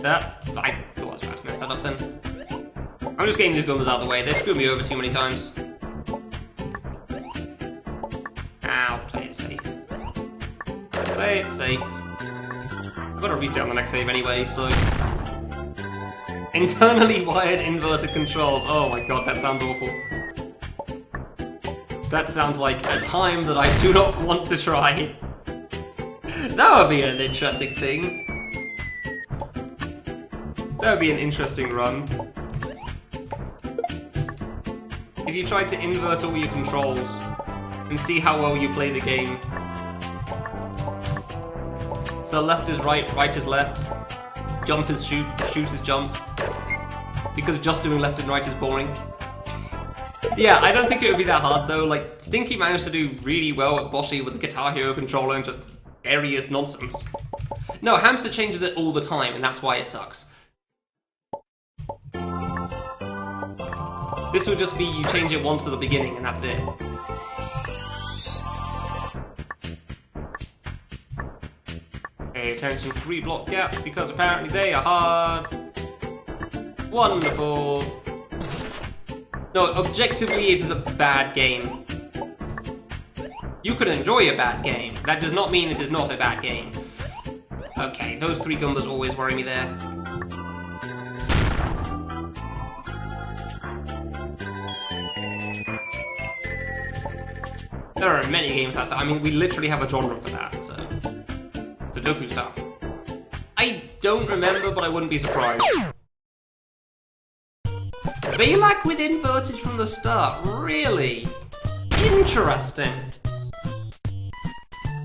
That, I thought I was about to mess that up then. I'm just getting these guns out of the way, they've screwed me over too many times. Ow, play it safe. Play it safe. I've got to reset on the next save anyway, so... Internally wired inverter controls. Oh my god, that sounds awful. That sounds like a time that I do not want to try. That would be an interesting thing. That would be an interesting run. If you tried to invert all your controls and see how well you play the game. So left is right, right is left. Jump is shoot, shoot is jump. Because just doing left and right is boring. Yeah, I don't think it would be that hard though. Like, Stinky managed to do really well at Boshi with the Guitar Hero controller and just various nonsense. No, Hamster changes it all the time, and that's why it sucks. This would just be you change it once at the beginning, and that's it. Pay attention to 3 block gaps, because apparently they are hard. Wonderful. No, objectively, it is a bad game. You could enjoy a bad game. That does not mean it is not a bad game. Okay, those 3 Goombas always worry me there. There are many games that style. I mean, we literally have a genre for that, so... Sudoku style. I don't remember, but I wouldn't be surprised. Valak with inverted from the start, really? Interesting.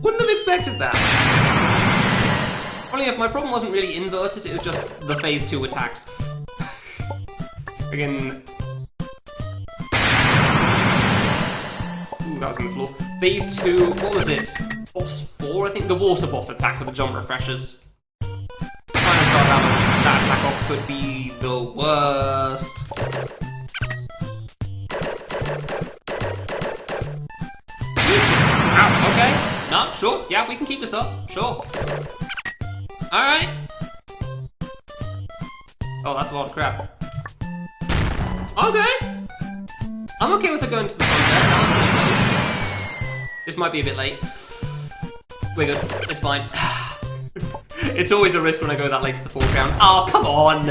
Wouldn't have expected that. Only if my problem wasn't really inverted, it was just the phase 2 attacks. Again... Ooh, that was on the floor. Phase 2, what was it? Boss 4, I think? The water boss attack with the jump refreshers. Trying to start that attack off could be the worst. Ow, okay. No, sure. Yeah, we can keep this up. Sure. Alright. Oh, that's a lot of crap. Okay. I'm okay with it going to the front there. That was really close. This might be a bit late. We're good. It's fine. It's always a risk when I go that late to the foreground. Oh, come on!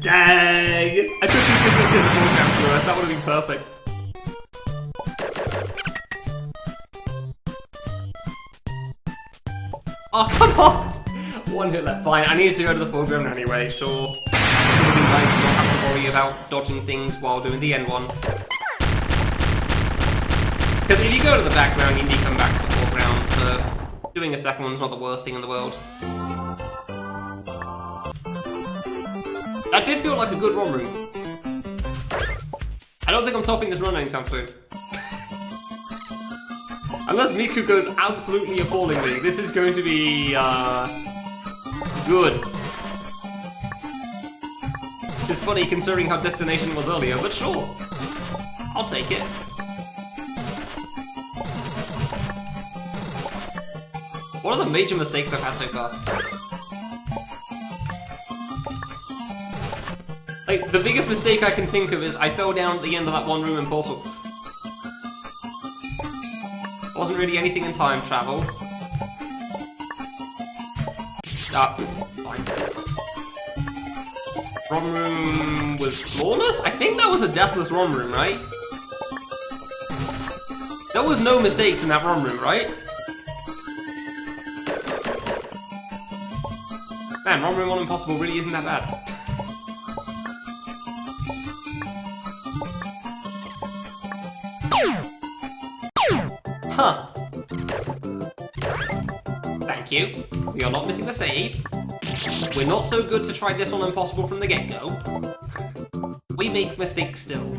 Dang! I thought she was just gonna sit in the foreground for us. That would have been perfect. Oh, come on! 1 hit left. Fine, I needed to go to the foreground anyway, sure. It would have been nice to not have to worry about dodging things while doing the end one. Because if you go to the background, you need to come back to the foreground, so doing a second one's not the worst thing in the world. That did feel like a good run room. I don't think I'm topping this run anytime soon. Unless Miku goes absolutely appallingly, this is going to be, good. Which is funny considering how Destination was earlier, but sure. I'll take it. What are the major mistakes I've had so far? Like, the biggest mistake I can think of is I fell down at the end of that one room in Portal. Wasn't really anything in time travel. Ah, fine. ROM room was flawless? I think that was a deathless ROM room, right? There was no mistakes in that ROM room, right? Man, ROM room on Impossible really isn't that bad. Huh. Thank you. We are not missing the save. We're not so good to try this on Impossible from the get-go. We make mistakes still.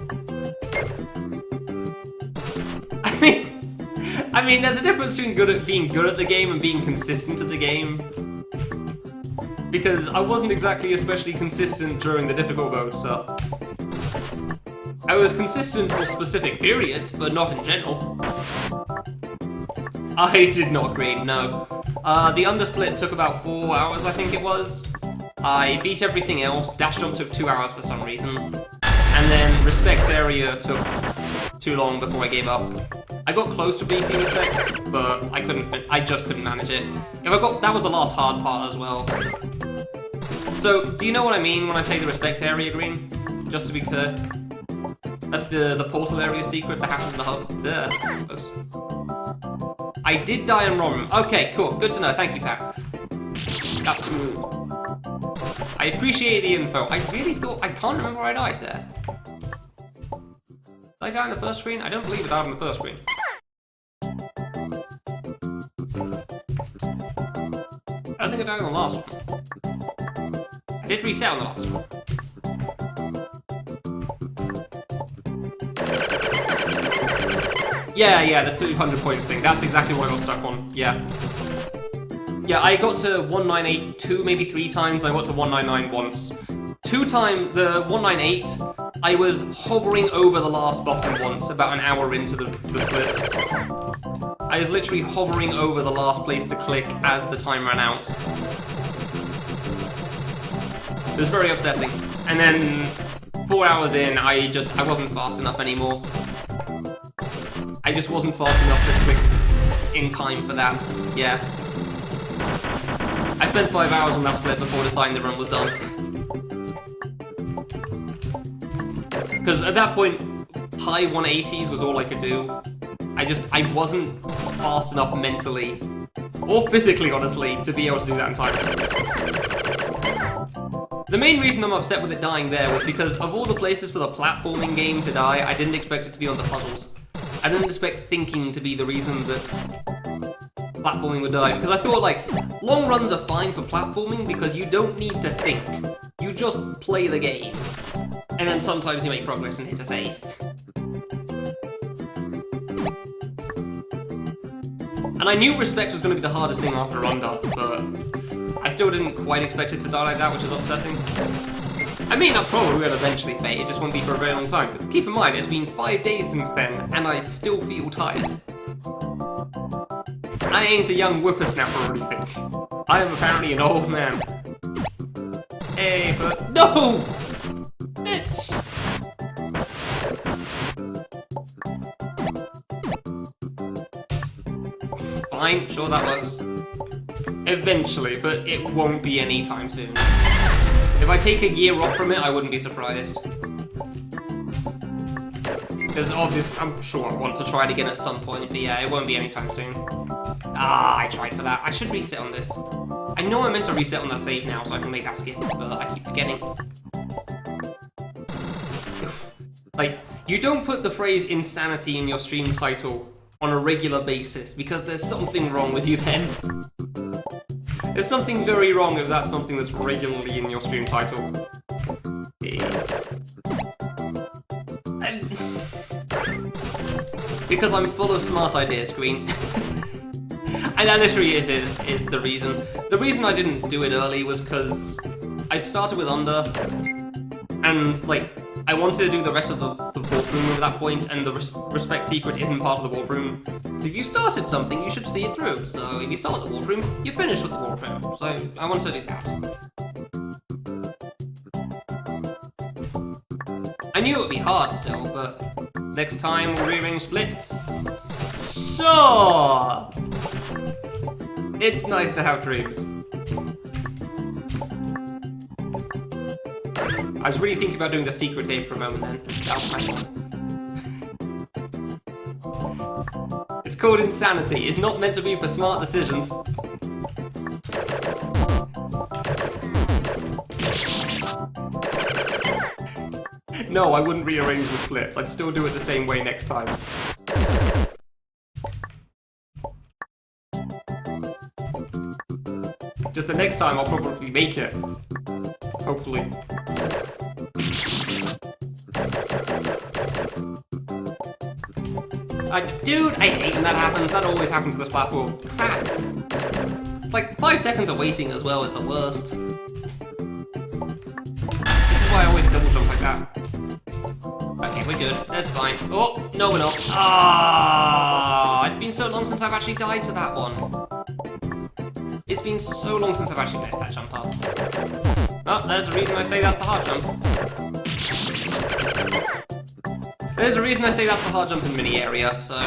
I mean, there's a difference between being good at the game and being consistent at the game. Because I wasn't exactly especially consistent during the difficult mode stuff. I was consistent for specific periods, but not in general. I did not grade, no. The undersplit took about 4 hours, I think it was. I beat everything else. Dash jump took 2 hours for some reason. And then Respect area took too long before I gave up. I got close to beating Respect, but I just couldn't manage it. That was the last hard part as well. So, do you know what I mean when I say the Respect area, Green? Just to be clear. That's the portal area secret that happened in the hub. There. Close. I did die in ROM. Okay, cool. Good to know. Thank you, Pat. I appreciate the info. I really thought... I can't remember where I died there. Did I die on the first screen? I don't believe I died on the first screen. I don't think I died on the last one. I did reset on the last one. Yeah, the 200 points thing. That's exactly what I got stuck on. Yeah. Yeah, I got to 198 2, maybe 3 times. I got to 199 once. 2 times, the 198, I was hovering over the last button once, about an hour into the split. I was literally hovering over the last place to click as the time ran out. It was very upsetting. And then 4 hours in, I wasn't fast enough anymore. I just wasn't fast enough to click in time for that. Yeah. spent 5 hours on that split before deciding the run was done. Because at that point, high 180s was all I could do. I wasn't fast enough mentally, or physically, honestly, to be able to do that in time. The main reason I'm upset with it dying there was because of all the places for the platforming game to die, I didn't expect it to be on the puzzles. I didn't expect thinking to be the reason that platforming would die, because I thought, like, long runs are fine for platforming because you don't need to think. You just play the game. And then sometimes you make progress and hit a save. And I knew Respect was going to be the hardest thing after Under, but I still didn't quite expect it to die like that, which is upsetting. I mean, I probably will eventually fade, it just won't be for a very long time, because keep in mind, it's been 5 days since then, and I still feel tired. I ain't a young whippersnapper or anything. I am apparently an old man. Hey, but no! Bitch! Fine, sure that works. Eventually, but it won't be anytime soon. If I take a year off from it, I wouldn't be surprised. Because obviously, I'm sure I want to try it again at some point, but yeah, it won't be anytime soon. Ah, I tried for that. I should reset on this. I know I meant to reset on that save now so I can make that skip, but I keep forgetting. Like, you don't put the phrase insanity in your stream title on a regular basis because there's something wrong with you then. There's something very wrong if that's something that's regularly in your stream title. Because I'm full of smart ideas, Green. And that literally is the reason. The reason I didn't do it early was because I started with Under, and like, I wanted to do the rest of the warp room at that point, and the Respect secret isn't part of the warp room. So if you started something, you should see it through. So if you start the warp room, you finish with the warp room. So I wanted to do that. I knew it would be hard still, but next time we'll rearrange splits. Sure! It's nice to have dreams. I was really thinking about doing the secret aim for a moment then. That was my fault. It's called Insanity. It's not meant to be for smart decisions. No, I wouldn't rearrange the splits. I'd still do it the same way next time. Just the next time I'll probably make it. Hopefully. Dude, I hate when that happens. That always happens to this platform. Crap. It's like 5 seconds of waiting as well is the worst. This is why I always double jump like that. Okay, we're good. That's fine. Oh, no we're not. Ah, it's been so long since I've actually died to that one. It's been so long since I've actually placed that jump up. Oh, there's a reason I say that's the hard jump. There's a reason I say that's the hard jump in mini area, so...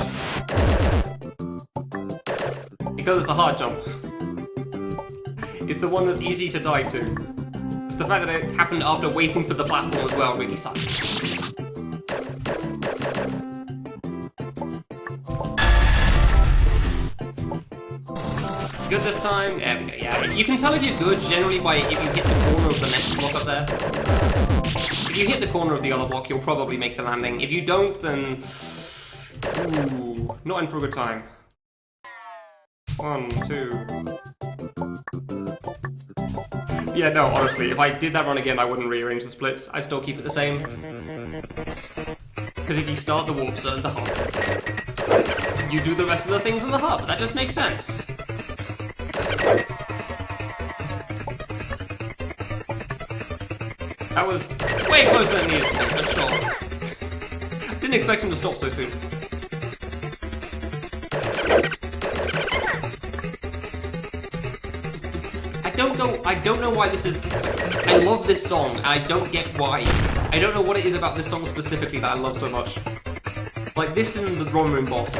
Because it's the hard jump. It's the one that's easy to die to. It's the fact that it happened after waiting for the platform as well really sucks. Good this time? There we go, yeah. You can tell if you're good generally by if you hit the corner of the next block up there. If you hit the corner of the other block, you'll probably make the landing. If you don't, then... Ooh, not in for a good time. 1, 2... Yeah, no, honestly, if I did that run again, I wouldn't rearrange the splits. I'd still keep it the same. Because if you start the warp zone, the hub, you do the rest of the things in the hub. That just makes sense. That was way closer than it needed to be, but sure. Didn't expect him to stop so soon. I don't know why this is... I love this song, and I don't get why. I don't know what it is about this song specifically that I love so much. Like, this and the Drum Room Boss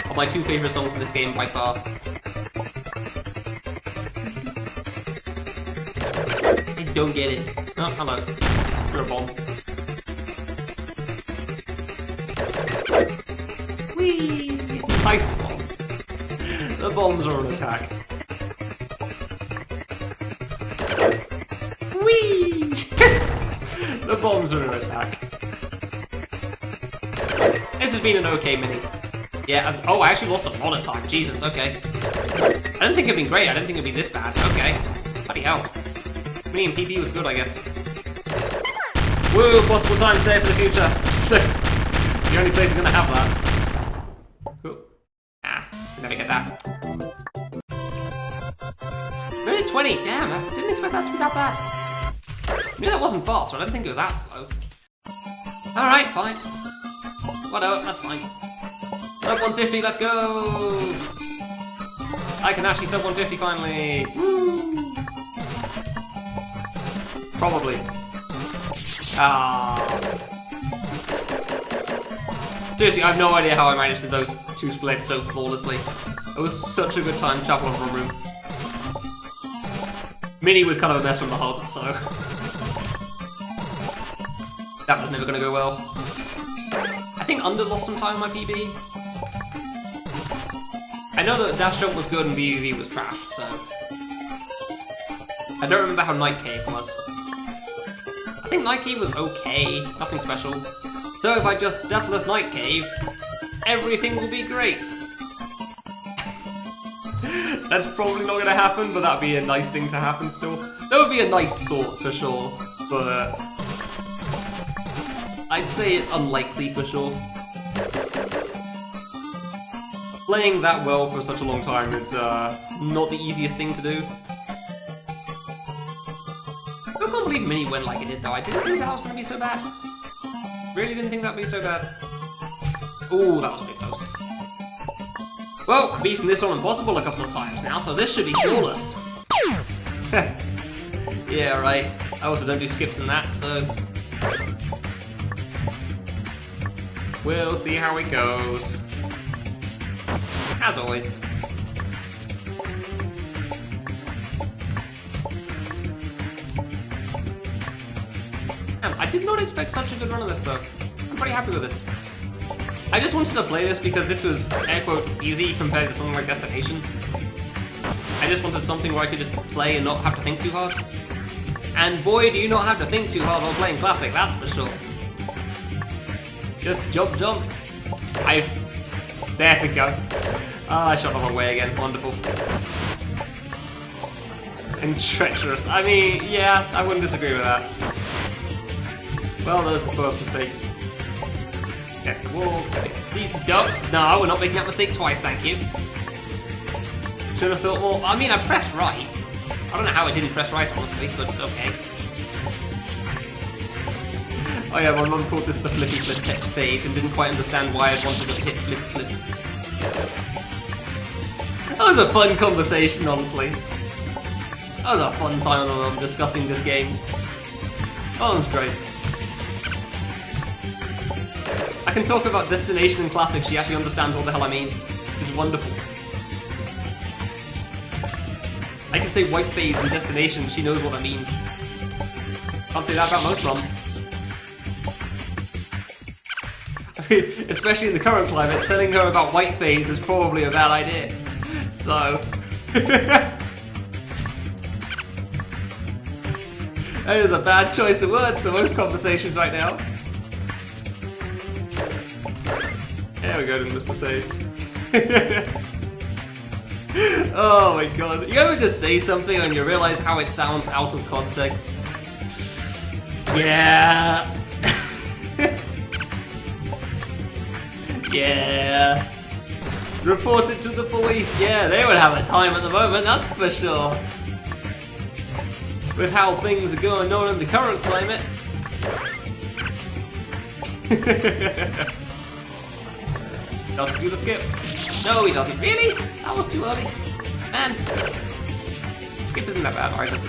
are my 2 favourite songs in this game by far. I don't get it. Oh, hello. You're a bomb. Whee! Nice bomb. The bombs are an attack. Whee! The bombs are an attack. This has been an okay mini. Yeah, oh, I actually lost a lot of time. Jesus, okay. I didn't think it'd been great. I didn't think it'd be this bad. Okay. Bloody hell. Mini and PB was good, I guess. Woo, possible time save for the future. The only place I'm gonna have that. Ooh. Ah, never get that. Minute 20, damn, I didn't expect that to be that bad. I knew that wasn't fast, but I didn't think it was that slow. Alright, fine. Whatever, that's fine. Sub 150, let's go! I can actually sub 150 finally. Woo! Probably. Ah. Seriously, I have no idea how I managed those two splits so flawlessly. It was such a good time traveling from room. Mini was kind of a mess from the hub, so that was never gonna go well. I think Under lost some time on my PB. I know that Dash Jump was good and VVV was trash, so I don't remember how Night Cave was. I think Night Cave was okay, nothing special. So if I just Deathless Night Cave, everything will be great. That's probably not gonna happen, but that'd be a nice thing to happen still. That would be a nice thought for sure, but I'd say it's unlikely for sure. Playing that well for such a long time is not the easiest thing to do. I can't believe Mini went like it did though. I didn't think that was gonna be so bad. Really didn't think that'd be so bad. Ooh, that was a bit close. Well, I've beaten this on Impossible a couple of times now, so this should be flawless. Yeah, right. I also don't do skips in that, so we'll see how it goes. As always. I did not expect such a good run of this though. I'm pretty happy with this. I just wanted to play this because this was, air quote, easy compared to something like Destination. I just wanted something where I could just play and not have to think too hard. And boy, do you not have to think too hard while playing Classic, that's for sure. Just jump, jump. There we go. Ah, I shot the wrong way again, wonderful. And treacherous. I mean, yeah, I wouldn't disagree with that. Well, that was the first mistake. Get the wall, no, we're not making that mistake twice, thank you. Should have thought more. I mean, I pressed right. I don't know how I didn't press right, honestly, but okay. Oh yeah, my mum called this the flippy flip stage and didn't quite understand why I wanted to hit flip flips. That was a fun conversation, honestly. That was a fun time with my mum discussing this game. Oh, it was great. I can talk about Destination and Classic, she actually understands what the hell I mean. It's wonderful. I can say white phase and Destination, she knows what that means. Can't say that about most mums. I mean, especially in the current climate, telling her about white phase is probably a bad idea. So that is a bad choice of words for most conversations right now. There we go, didn't miss the save. Oh my god. You ever just say something and you realize how it sounds out of context? Yeah. Yeah. Report it to the police. Yeah, they would have a time at the moment, that's for sure. With how things are going on in the current climate. Does he do the skip? No, he doesn't. Really? That was too early. Man. Skip isn't that bad either.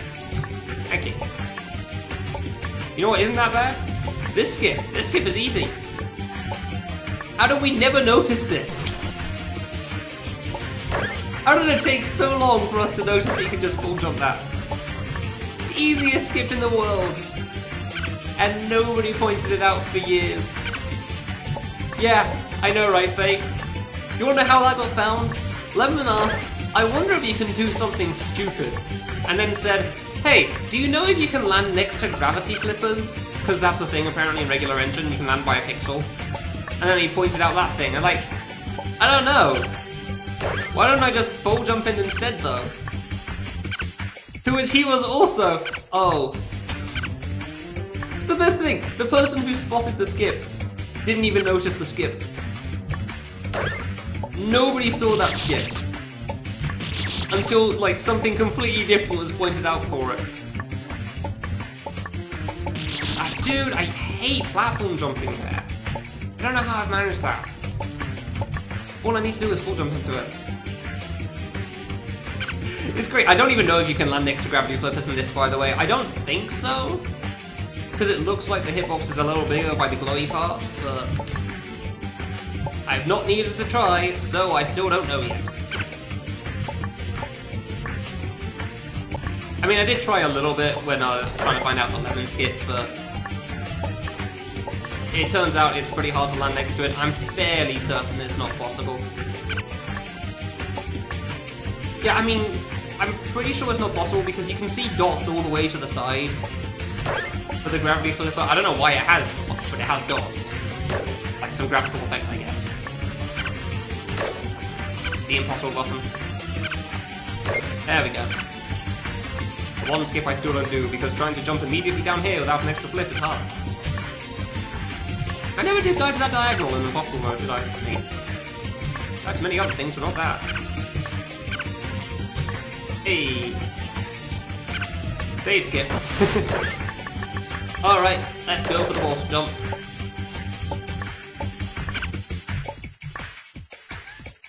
Thank you. You know what isn't that bad? This skip. This skip is easy. How did we never notice this? How did it take so long for us to notice that you could just full jump that? easiest skip in the world. And nobody pointed it out for years. Yeah, I know, right, Faye? You wanna know how that got found? Lemon asked, I wonder if you can do something stupid. And then said, hey, do you know if you can land next to gravity clippers? Because that's a thing apparently in regular engine, you can land by a pixel. And then he pointed out that thing, and like, I don't know. Why don't I just full jump in instead though? To which he was also, oh. It's the best thing, the person who spotted the skip didn't even notice the skip. Nobody saw that skip. Until, like, something completely different was pointed out for it. Dude, I hate platform jumping there. I don't know how I've managed that. All I need to do is full jump into it. It's great. I don't even know if you can land next to gravity flippers in this, by the way. I don't think so. Because it looks like the hitbox is a little bigger by the glowy part, but I've not needed to try, so I still don't know yet. I mean, I did try a little bit when I was trying to find out the lemon skip, but it turns out it's pretty hard to land next to it. I'm fairly certain it's not possible. Yeah, I mean, I'm pretty sure it's not possible because you can see dots all the way to the side for the gravity flipper. I don't know why it has dots, but it has dots. Like some graphical effect, I guess. The impossible button. There we go. The one skip I still don't do because trying to jump immediately down here without an extra flip is hard. I never did die to that diagonal in impossible mode, did I? I mean, died to many other things, but not that. Hey. Save skip. Alright, let's go for the wall jump.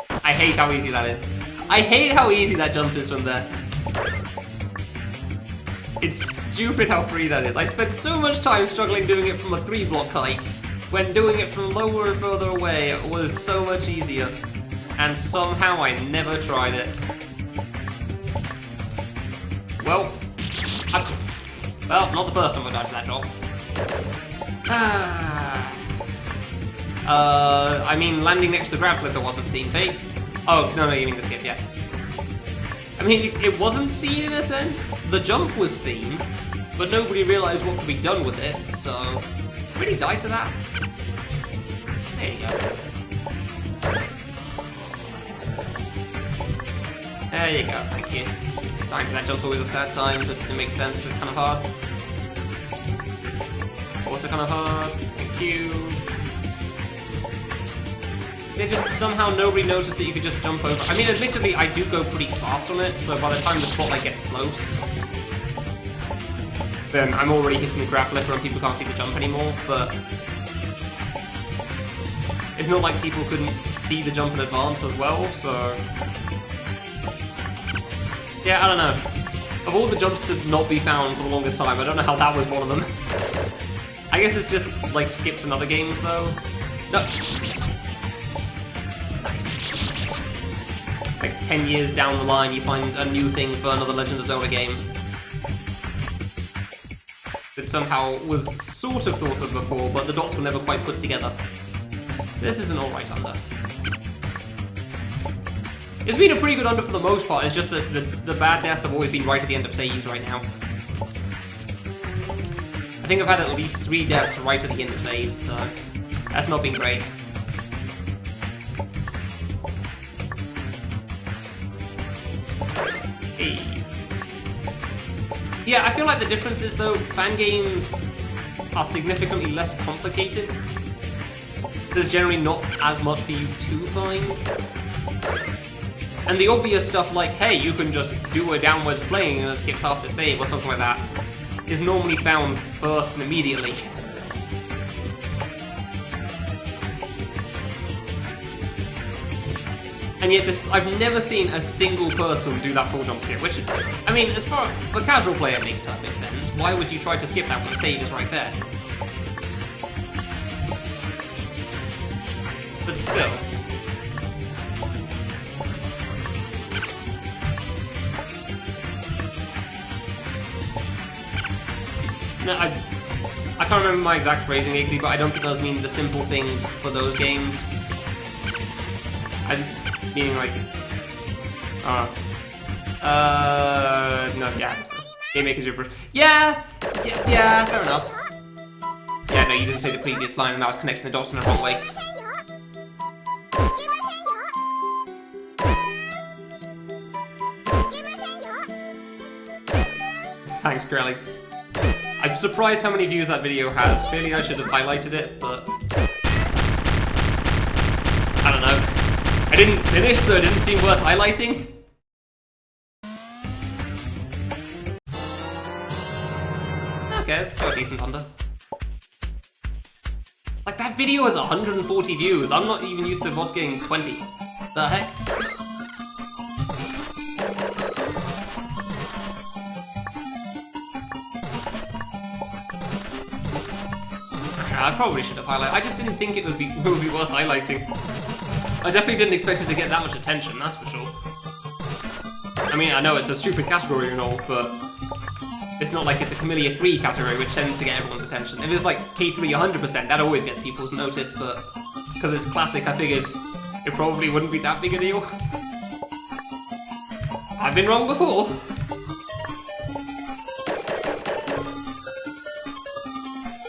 I hate how easy that is. I hate how easy that jump is from there. It's stupid how free that is. I spent so much time struggling doing it from a 3-block height, when doing it from lower and further away was so much easier. And somehow I never tried it. Well, not the first time I died to that drop. I mean, landing next to the grab flipper wasn't seen, Fate. Oh, no, you mean the skip, yeah. I mean, it wasn't seen in a sense. The jump was seen, but nobody realized what could be done with it, so I really died to that. There you go. There you go, thank you. Dying to that jump's always a sad time, but it makes sense because it's kind of hard. Also kind of hard, thank you. It just, somehow nobody noticed that you could just jump over. I mean, admittedly, I do go pretty fast on it, so by the time the spotlight gets close, then I'm already hitting the grab flipper and people can't see the jump anymore, but it's not like people couldn't see the jump in advance as well, so yeah, I don't know. Of all the jumps to not be found for the longest time, I don't know how that was one of them. I guess it's just, like, skips in other games, though. No. Nice. Like, 10 years down the line, you find a new thing for another Legend of Zelda game that somehow was sort of thought of before, but the dots were never quite put together. This is an alright under. It's been a pretty good under for the most part, it's just that the bad deaths have always been right at the end of saves right now. I think I've had at least 3 deaths right at the end of saves, so that's not been great. Hey. Yeah, I feel like the difference is, though, fan games are significantly less complicated. There's generally not as much for you to find. And the obvious stuff like, hey, you can just do a downwards plane and it skips half the save or something like that, is normally found first and immediately. And yet, I've never seen a single person do that full jump skip, which, I mean, as far for a casual player, it makes perfect sense. Why would you try to skip that when the save is right there? But still. No, I can't remember my exact phrasing, Iggsy, but I don't think I was meaning the simple things for those games. As meaning like, no, yeah, Game Maker gibberish. Yeah, fair enough. Yeah, no, you didn't say the previous line, and I was connecting the dots in the wrong way. Thanks, Grelly. I'm surprised how many views that video has. Clearly I should have highlighted it, but I don't know. I didn't finish, so it didn't seem worth highlighting. Okay, it's still a decent under. Like, that video has 140 views. I'm not even used to VODs getting 20. The heck? I probably should have highlighted. I just didn't think it would be worth highlighting. I definitely didn't expect it to get that much attention, that's for sure. I mean, I know it's a stupid category and all, but it's not like it's a Camellia 3 category, which tends to get everyone's attention. If it's like K3 100%, that always gets people's notice, but because it's classic, I figured it probably wouldn't be that big a deal. I've been wrong before.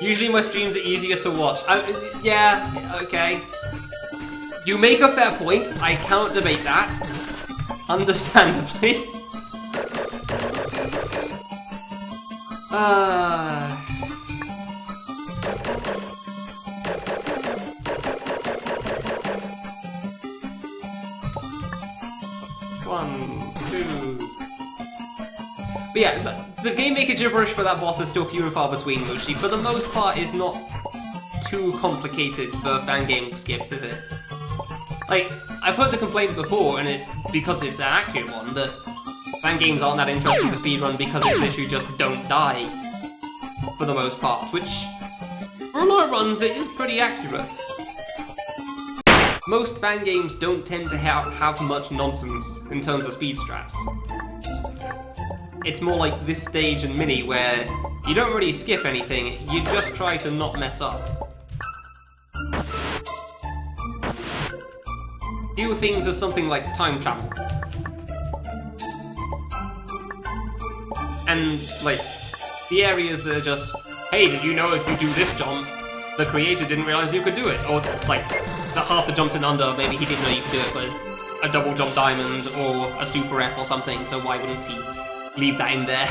Usually my streams are easier to watch. Yeah, okay. You make a fair point, I cannot debate that. Understandably. One, two. But yeah, the Game Maker gibberish for that boss is still few and far between, Mushi. For the most part, it's not too complicated for fan game skips, is it? Like, I've heard the complaint before, and because it's an accurate one, that fan games aren't that interesting to speedrun because it's literally just don't die, for the most part, which, for a lot of runs, it is pretty accurate. Most fan games don't tend to have much nonsense in terms of speed strats. It's more like this stage and Mini, where you don't really skip anything, you just try to not mess up. Few things are something like time travel. And, like, the areas that are just, hey, did you know if you do this jump, the creator didn't realize you could do it? Or, like, that half the jumps in under, maybe he didn't know you could do it, but it's a double jump diamond or a super F or something, so why wouldn't he leave that in there?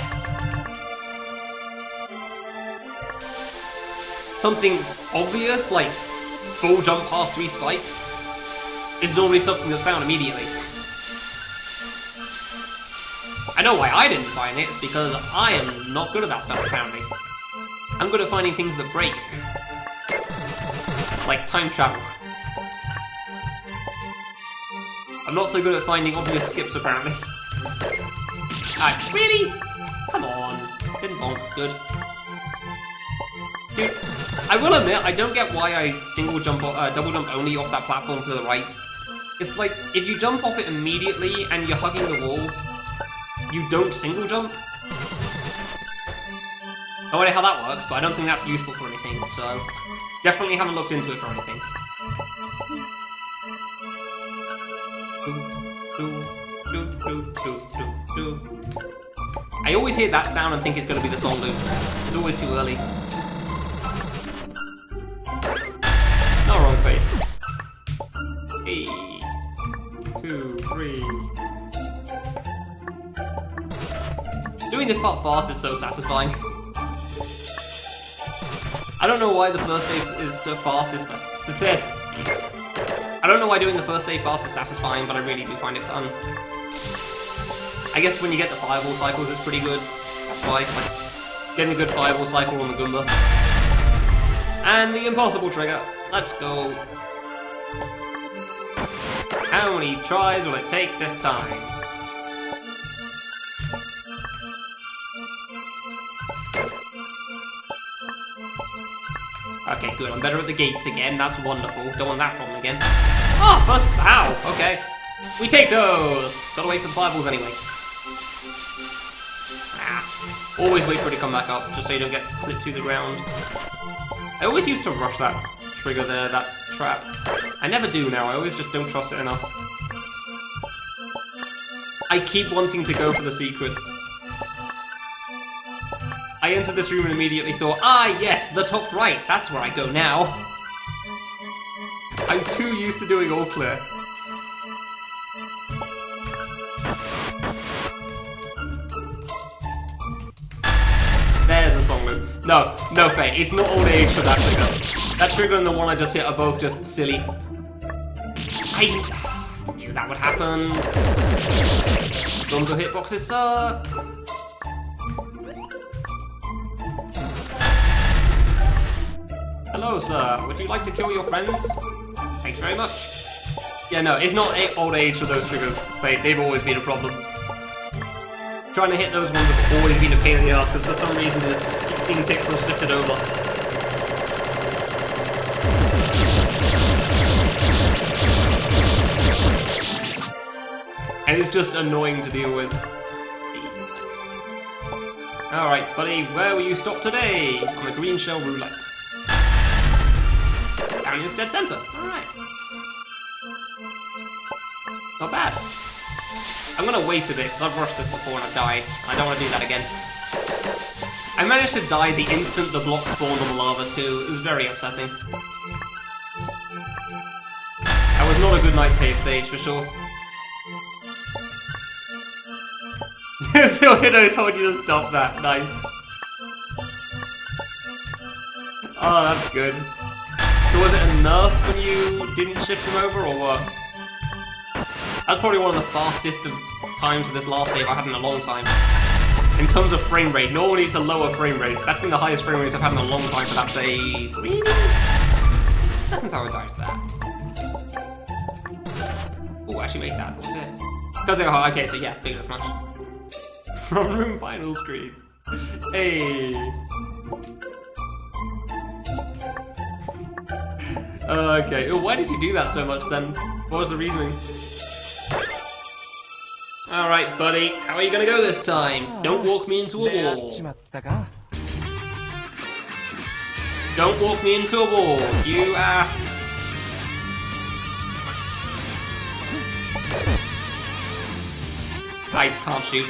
Something obvious, like full jump past 3 spikes, is normally something that's found immediately. I know why I didn't find it, it's because I am not good at that stuff, apparently. I'm good at finding things that break. Like time travel. I'm not so good at finding obvious skips, apparently. Really? Come on. Didn't bonk. Good. Dude, I will admit, I don't get why I double jump only off that platform to the right. It's like, if you jump off it immediately and you're hugging the wall, you don't single jump. No idea how that works, but I don't think that's useful for anything, so definitely haven't looked into it for anything. I always hear that sound and think it's going to be the song loop. It's always too early. No, wrong fate. Hey. 2, 3. Doing this part fast is so satisfying. I don't know why the first save is so fast. I don't know why doing the first save fast is satisfying, but I really do find it fun. I guess when you get the fireball cycles, it's pretty good. That's why, like, getting a good fireball cycle on the Goomba. And the impossible trigger. Let's go. How many tries will it take this time? Okay, good. I'm better at the gates again. That's wonderful. Don't want that problem again. Oh, first. Ow. Okay. We take those. Gotta wait for the fireballs anyway. Always wait for it to come back up, just so you don't get clipped to the ground. I always used to rush that trigger there, that trap. I never do now, I always just don't trust it enough. I keep wanting to go for the secrets. I entered this room and immediately thought, ah yes, the top right, that's where I go now. I'm too used to doing all clear. There's the song loop. No, no Faye, it's not old age for that trigger. That trigger and the one I just hit are both just silly. I knew that would happen. Rumble hitboxes suck. Hello, sir. Would you like to kill your friends? Thanks very much. Yeah, no, it's not old age for those triggers. They've always been a problem. Trying to hit those ones have always been a pain in the ass because for some reason there's 16 pixels shifted over. And it's just annoying to deal with. Alright, buddy, where will you stop today? On a green shell roulette. Down in dead center. Alright. Not bad. I'm gonna wait a bit, because I've rushed this before and I've died. I don't want to do that again. I managed to die the instant the block spawned on the lava too. It was very upsetting. That was not a good night cave stage for sure. Until Hiddo told you to stop that. Nice. Oh, that's good. So was it enough when you didn't shift him over, or what? That's probably one of the fastest of times of this last save I've had in a long time. In terms of frame rate, normally it's a lower frame rate. That's been the highest frame rate I've had in a long time for that save. Really? Second time I died to that. Oh, I actually made that. I thought it was dead. Because they were hard. Okay, so yeah, figured as much. From room final screen. Hey. Okay. Why did you do that so much then? What was the reasoning? Alright, buddy. How are you gonna go this time? Don't walk me into a wall. Don't walk me into a wall, you ass. I can't shoot.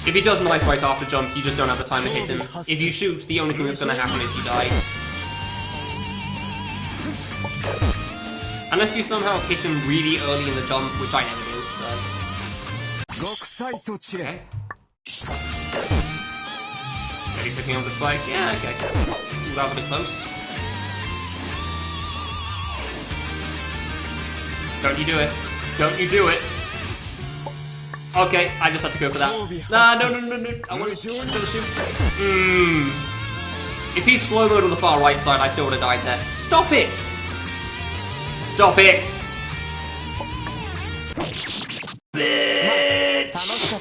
If he does knife right after jump, you just don't have the time to hit him. If you shoot, the only thing that's gonna happen is you die. Unless you somehow hit him really early in the jump, which I never do, so... Okay. Ready clicking on display? Yeah, okay. Ooh, that was a bit close. Don't you do it. Don't you do it. Okay, I just had to go for that. Nah, no. I want to still shoot. If he'd slow-moed on the far right side, I still would have died there. Stop it! Stop it! Bitch!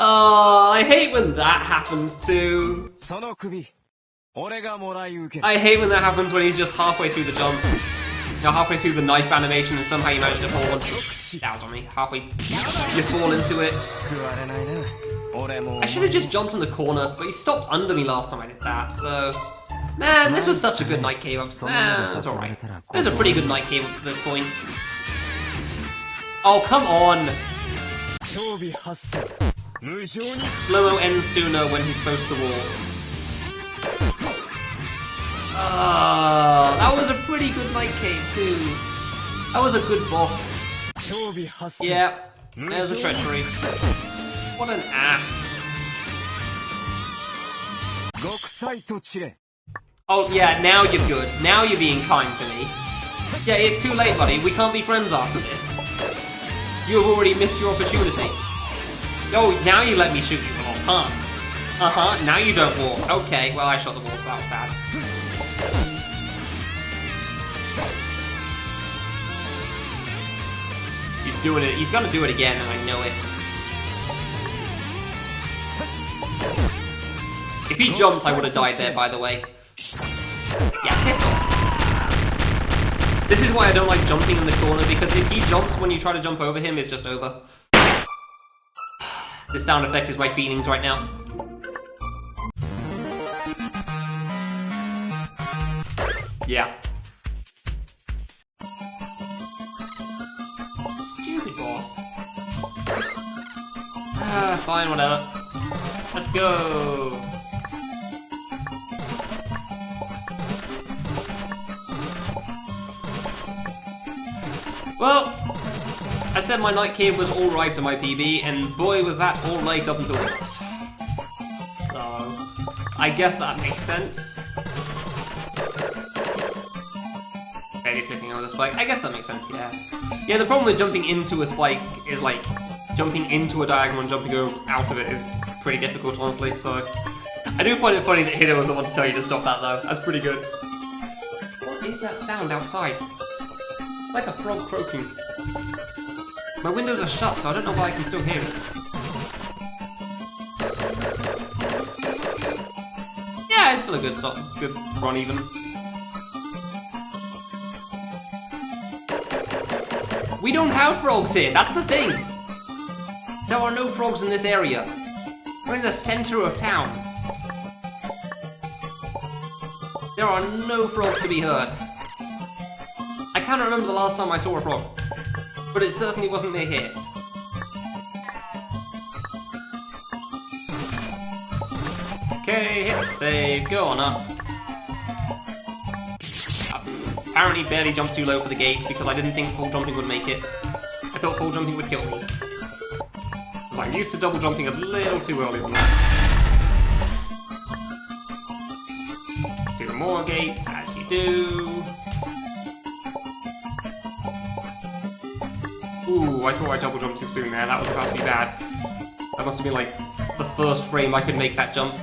Oh, I hate when that happens too. I hate when that happens when he's just halfway through the jump. You're halfway through the knife animation and somehow you manage to fall. That was on me. Halfway, you fall into it. I should have just jumped in the corner, but he stopped under me last time I did that, so... Man, this was such a good night cave up to... that's alright. It was a pretty good night cave up to this point. Oh, come on! Slow-mo ends sooner when he's close to the wall. That was a pretty good night cave too. That was a good boss. Yeah, there's a treachery. What an ass. Oh yeah, now you're good. Now you're being kind to me. Yeah, it's too late, buddy. We can't be friends after this. You have already missed your opportunity. Oh, now you let me shoot you with all time. Uh-huh, now you don't walk. Okay, well I shot the wall, so that was bad. He's doing it. He's gonna do it again, and I know it. If he jumped, I would have died there, by the way. Yeah, piss off. This is why I don't like jumping in the corner, because if he jumps when you try to jump over him, it's just over. This sound effect is my feelings right now. Yeah. Stupid boss. Fine, whatever. Let's go. Well, I said my night cave was alright in my PB, and boy was that alright up until this. So, I guess that makes sense. Barely flipping over the spike. I guess that makes sense, yeah. Yeah, the problem with jumping into a spike is like, jumping into a diagonal and jumping out of it is pretty difficult, honestly, so... I do find it funny that Hideo was the one to tell you to stop that, though. That's pretty good. What is that sound outside? Like a frog croaking. My windows are shut, so I don't know why I can still hear it. Yeah, it's still a good run even. We don't have frogs here, that's the thing! There are no frogs in this area. We're in the center of town. There are no frogs to be heard. I can't remember the last time I saw a frog, but it certainly wasn't near here. Okay, hit save, go on up. Apparently barely jumped too low for the gates because I didn't think full jumping would make it. I thought full jumping would kill me. So I'm used to double jumping a little too early on that. Do more gates, as you do. Ooh, I thought I double jumped too soon there. That was about to be bad. That must have been like the first frame I could make that jump.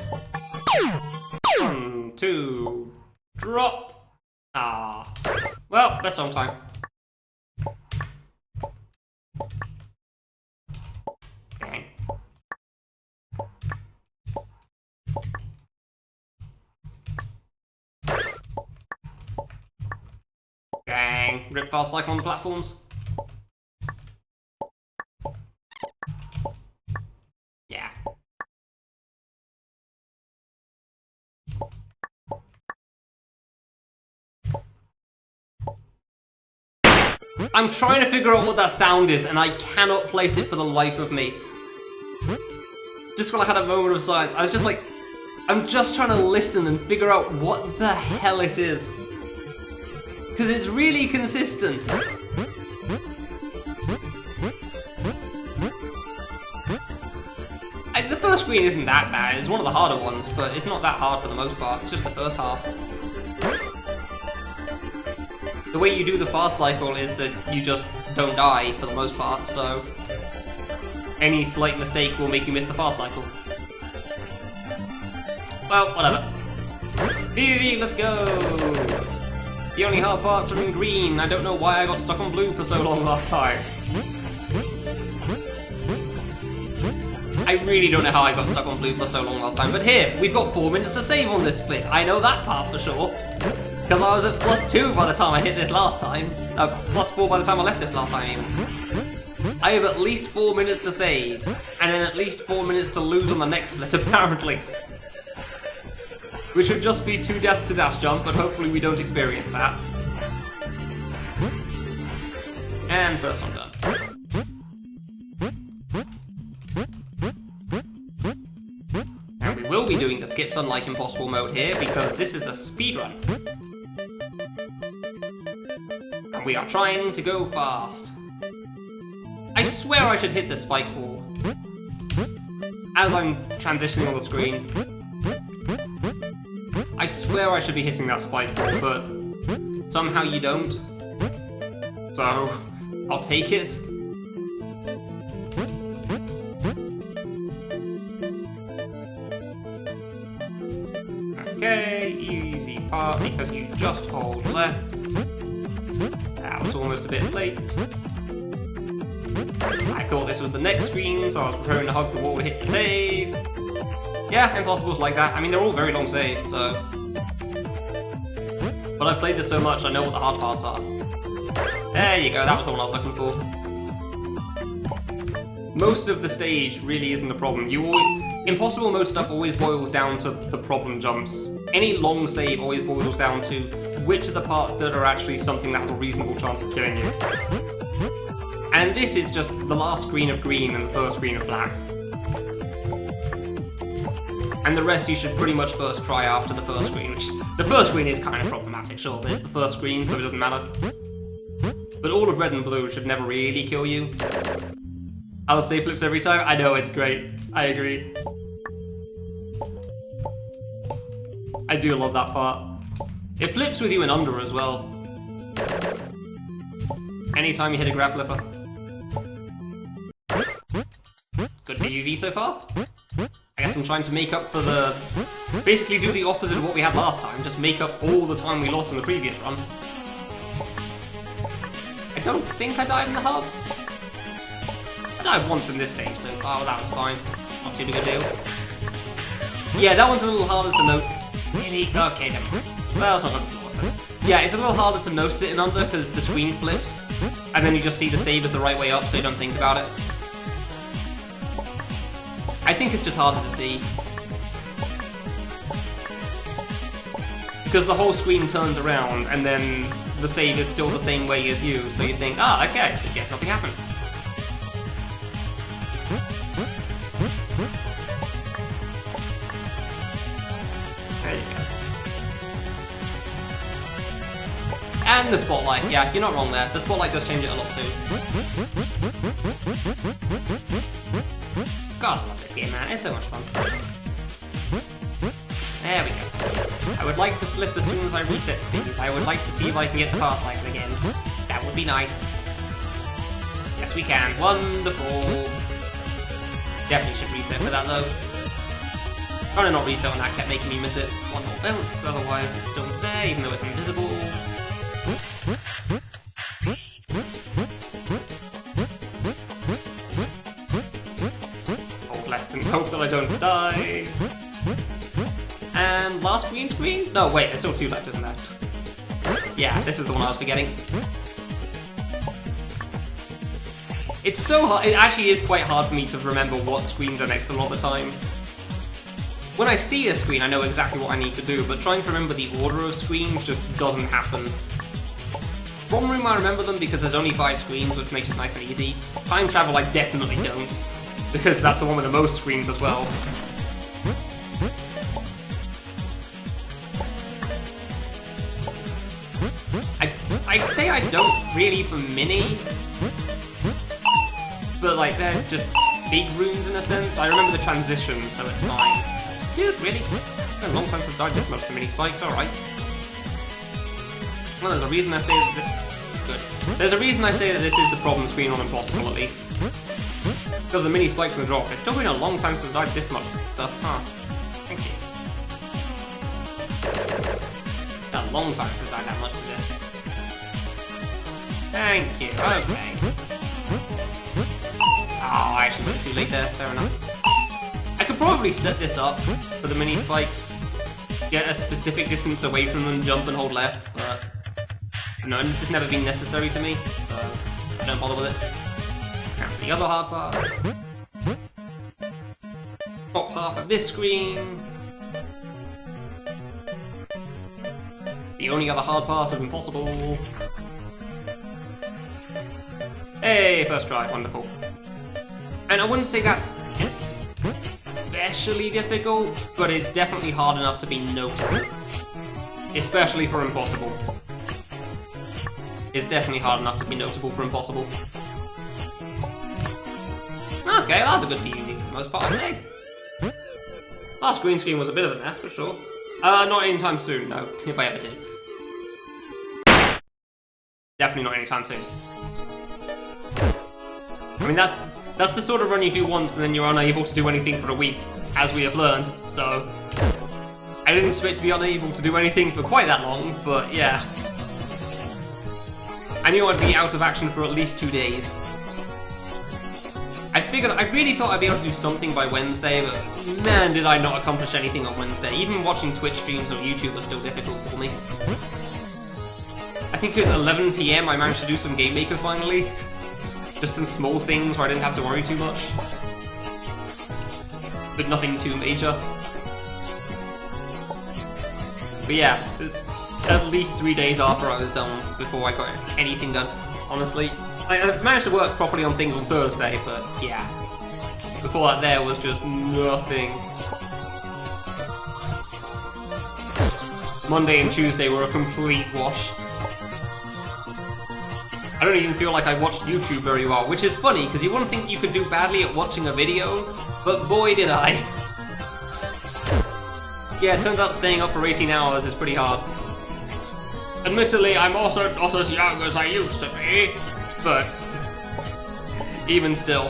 1, 2, drop. Ah. Well, best song time. Dang. Dang. Rip fast cycle on the platforms. Yeah. I'm trying to figure out what that sound is, and I cannot place it for the life of me. Just when I had a moment of silence, I was just like, I'm just trying to listen and figure out what the hell it is. Because it's really consistent. The first screen isn't that bad, it's one of the harder ones, but it's not that hard for the most part, it's just the first half. The way you do the fast cycle is that you just don't die for the most part, so any slight mistake will make you miss the fast cycle. Well, whatever. PvP, let's go! The only hard parts are in green. I don't know why I got stuck on blue for so long last time. I really don't know how I got stuck on blue for so long last time, but here, we've got 4 minutes to save on this split. I know that part for sure. Because I was at +2 by the time I hit this last time. +4 by the time I left this last time, even. I have at least 4 minutes to save, and then at least 4 minutes to lose on the next split, apparently. Which would just be 2 deaths to dash jump, but hopefully we don't experience that. And first one done. And we will be doing the skips unlike Impossible Mode here, because this is a speedrun. And we are trying to go fast. I swear I should hit the spike wall. As I'm transitioning on the screen. I swear I should be hitting that spike wall, but somehow you don't. So, I'll take it. Okay, easy part because you just hold left. That was almost a bit late. I thought this was the next screen, so I was preparing to hug the wall to hit the save. Yeah, Impossible's like that. I mean, they're all very long saves, so... But I've played this so much, I know what the hard parts are. There you go, that was the one I was looking for. most of the stage really isn't a problem. Impossible mode stuff always boils down to the problem jumps. Any long save always boils down to which of the parts that are actually something that has a reasonable chance of killing you. And this is just the last screen of green and the first screen of black. And the rest you should pretty much first try after the first screen, which the first screen is kind of problematic, sure, but it's the first screen, so it doesn't matter. But all of red and blue should never really kill you. I'll say flips every time. I know, it's great. I agree. I do love that part. It flips with you in under as well. Anytime you hit a grab flipper. Good PUV so far. I guess I'm trying to make up for the... basically do the opposite of what we had last time. Just make up all the time we lost in the previous run. I don't think I died in the hub. I died once in this stage so far, that was fine. Not too big a deal. Yeah, that one's a little harder to note. Really? Okay, never mind. Well, it's not good for us then. Yeah, it's a little harder to notice it in under because the screen flips. And then you just see the save is the right way up so you don't think about it. I think it's just harder to see. Because the whole screen turns around and then the save is still the same way as you, so you think, ah, okay, I guess nothing happened. There you go. And the spotlight, yeah, you're not wrong there. The spotlight does change it a lot too. God, I love this game, man. It's so much fun. There we go. I would like to flip as soon as I reset, please. I would like to see if I can get the fast cycle again. That would be nice. Yes, we can. Wonderful. Definitely should reset for that, though. Trying to not reset on that kept making me miss it. One more bounce, because otherwise it's still there, even though it's invisible. Hold left and hope that I don't die. And last green screen? No, wait, there's still two left, isn't there? Yeah, this is the one I was forgetting. It's so hard, it actually is quite hard for me to remember what screens are next a lot of the time. When I see a screen, I know exactly what I need to do, but trying to remember the order of screens just doesn't happen. Bomb Room, I remember them because there's only 5 screens, which makes it nice and easy. Time Travel, I definitely don't, because that's the one with the most screens as well. I'd say I don't really for Mini, but like they're just big rooms in a sense. I remember the transitions, so it's fine. Dude, really? It's been a long time since I've died this much to Mini Spikes, alright. Well, there's a reason I say that... Good. There's a reason I say that this is the problem screen on Impossible, at least. It's because of the Mini Spikes and the drop. It's still been a long time since I've died this much to this stuff, huh? Thank you. A long time since I've died that much to this. Thank you, okay. Oh, I actually went too late there, fair enough. I could probably set this up for the Mini Spikes, get a specific distance away from them, jump and hold left, but no, it's never been necessary to me, so I don't bother with it. Now for the other hard part. Top half of this screen. The only other hard part of Impossible. Hey, first try, wonderful. And I wouldn't say that's especially difficult, but it's definitely hard enough to be notable. Especially for Impossible. It's definitely hard enough to be notable for Impossible. Okay, that was a good PUV for the most part, I'd say. Last green screen was a bit of a mess, for sure. Not anytime soon, no, if I ever did. Definitely not anytime soon. I mean, that's the sort of run you do once and then you're unable to do anything for a week, as we have learned, so... I didn't expect to be unable to do anything for quite that long, but yeah. I knew I'd be out of action for at least 2 days. I really thought I'd be able to do something by Wednesday, but man, did I not accomplish anything on Wednesday. Even watching Twitch streams on YouTube was still difficult for me. I think it was 11 PM I managed to do some Game Maker finally. Just some small things where I didn't have to worry too much. But nothing too major. But yeah, at least 3 days after I was done before I got anything done. Honestly, I managed to work properly on things on Thursday, but yeah. Before that there was just nothing. Monday and Tuesday were a complete wash. I don't even feel like I watched YouTube very well, which is funny, because you wouldn't think you could do badly at watching a video, but boy did I. Yeah, it turns out staying up for 18 hours is pretty hard. Admittedly, I'm also not as young as I used to be, but even still.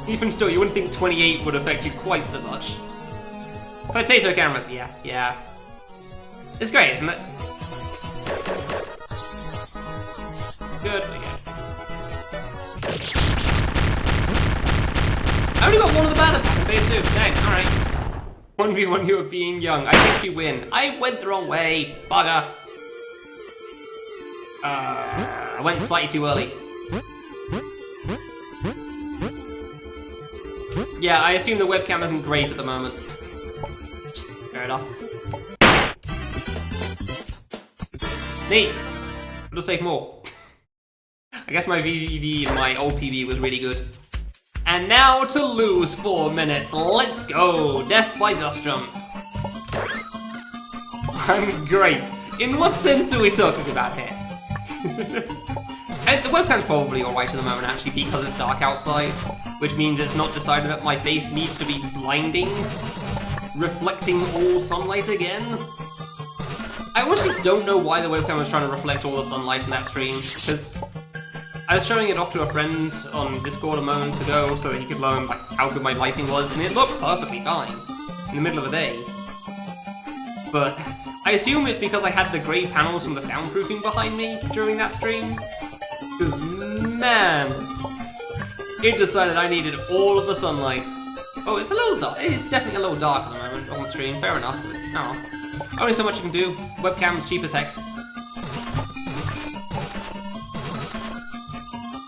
Even still, you wouldn't think 28 would affect you quite so much. Potato cameras, yeah. It's great, isn't it? Good. I only got one of the bad attack in phase 2. Dang, alright. 1v1 you were being young. I think you win. I went the wrong way. Bugger. I went slightly too early. Yeah, I assume the webcam isn't great at the moment. Fair enough. Neat. It'll save more. I guess my VVV and my old PB was really good. And now to lose 4 minutes. Let's go! Death by dust jump. I'm great. In what sense are we talking about here? And the webcam's probably alright at the moment, actually, because it's dark outside, which means it's not decided that my face needs to be blinding, reflecting all sunlight again. I honestly don't know why the webcam was trying to reflect all the sunlight in that stream, because I was showing it off to a friend on Discord a moment ago so that he could learn like how good my lighting was, and it looked perfectly fine in the middle of the day. But I assume it's because I had the grey panels from the soundproofing behind me during that stream. Because, man, it decided I needed all of the sunlight. Oh, it's a little dark. It's definitely a little dark at the moment on the stream. Fair enough. Oh, only so much you can do. Webcam's cheap as heck.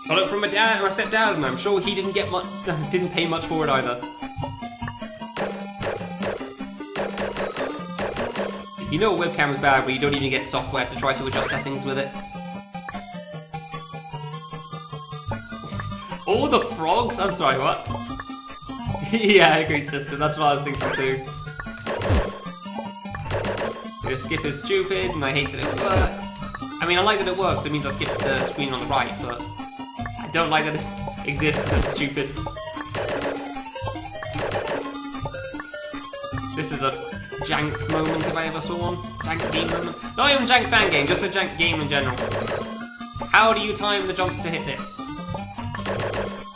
Got it from my dad, my stepdad, and I'm sure he didn't get much. Didn't pay much for it either. You know a webcam is bad when you don't even get software to try to adjust settings with it. All the frogs? I'm sorry, what? Yeah, agreed, sister. That's what I was thinking too. The skip is stupid, and I hate that it works. I mean, I like that it works. It means I skip the screen on the right, but I don't like that it exists because it's stupid. This is a jank moment if I ever saw one. Jank game moment. Not even jank fan game, just a jank game in general. How do you time the jump to hit this?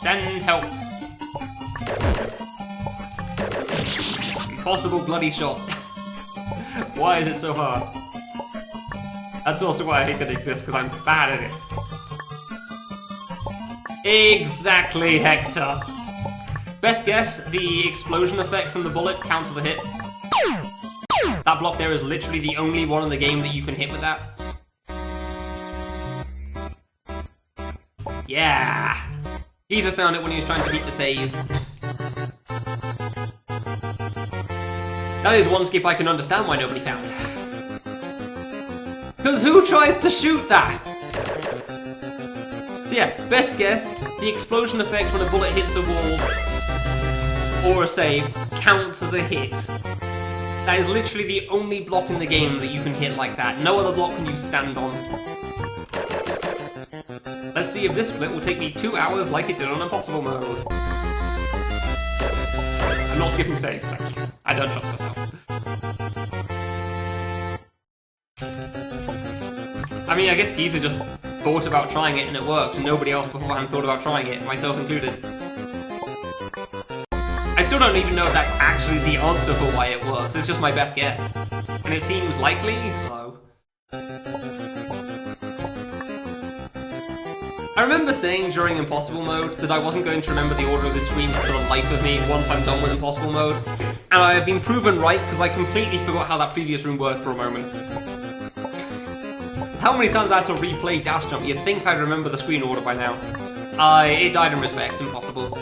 Send help. Impossible bloody shot. Why is it so hard? That's also why I hate that it exists, because I'm bad at it. Exactly, Hector. Best guess, the explosion effect from the bullet counts as a hit. That block there is literally the only one in the game that you can hit with that. Yeah! Geezer found it when he was trying to beat the save. That is one skip I can understand why nobody found. Because who tries to shoot that? So yeah, best guess, the explosion effect when a bullet hits a wall or a save counts as a hit. That is literally the only block in the game that you can hit like that. No other block can you stand on. Let's see if this split will take me 2 hours like it did on Impossible mode. I'm not skipping saves, thank you. I don't trust myself. I mean, I guess Geezer just thought about trying it and it worked, and nobody else beforehand thought about trying it, myself included. I still don't even know if that's actually the answer for why it works, it's just my best guess. And it seems likely, so... I I remember saying during Impossible Mode that I wasn't going to remember the order of the screens for the life of me once I'm done with Impossible Mode, and I have been proven right because I completely forgot how that previous room worked for a moment. How many times I had to replay Dash Jump? You'd think I'd remember the screen order by now. It died in respect, impossible.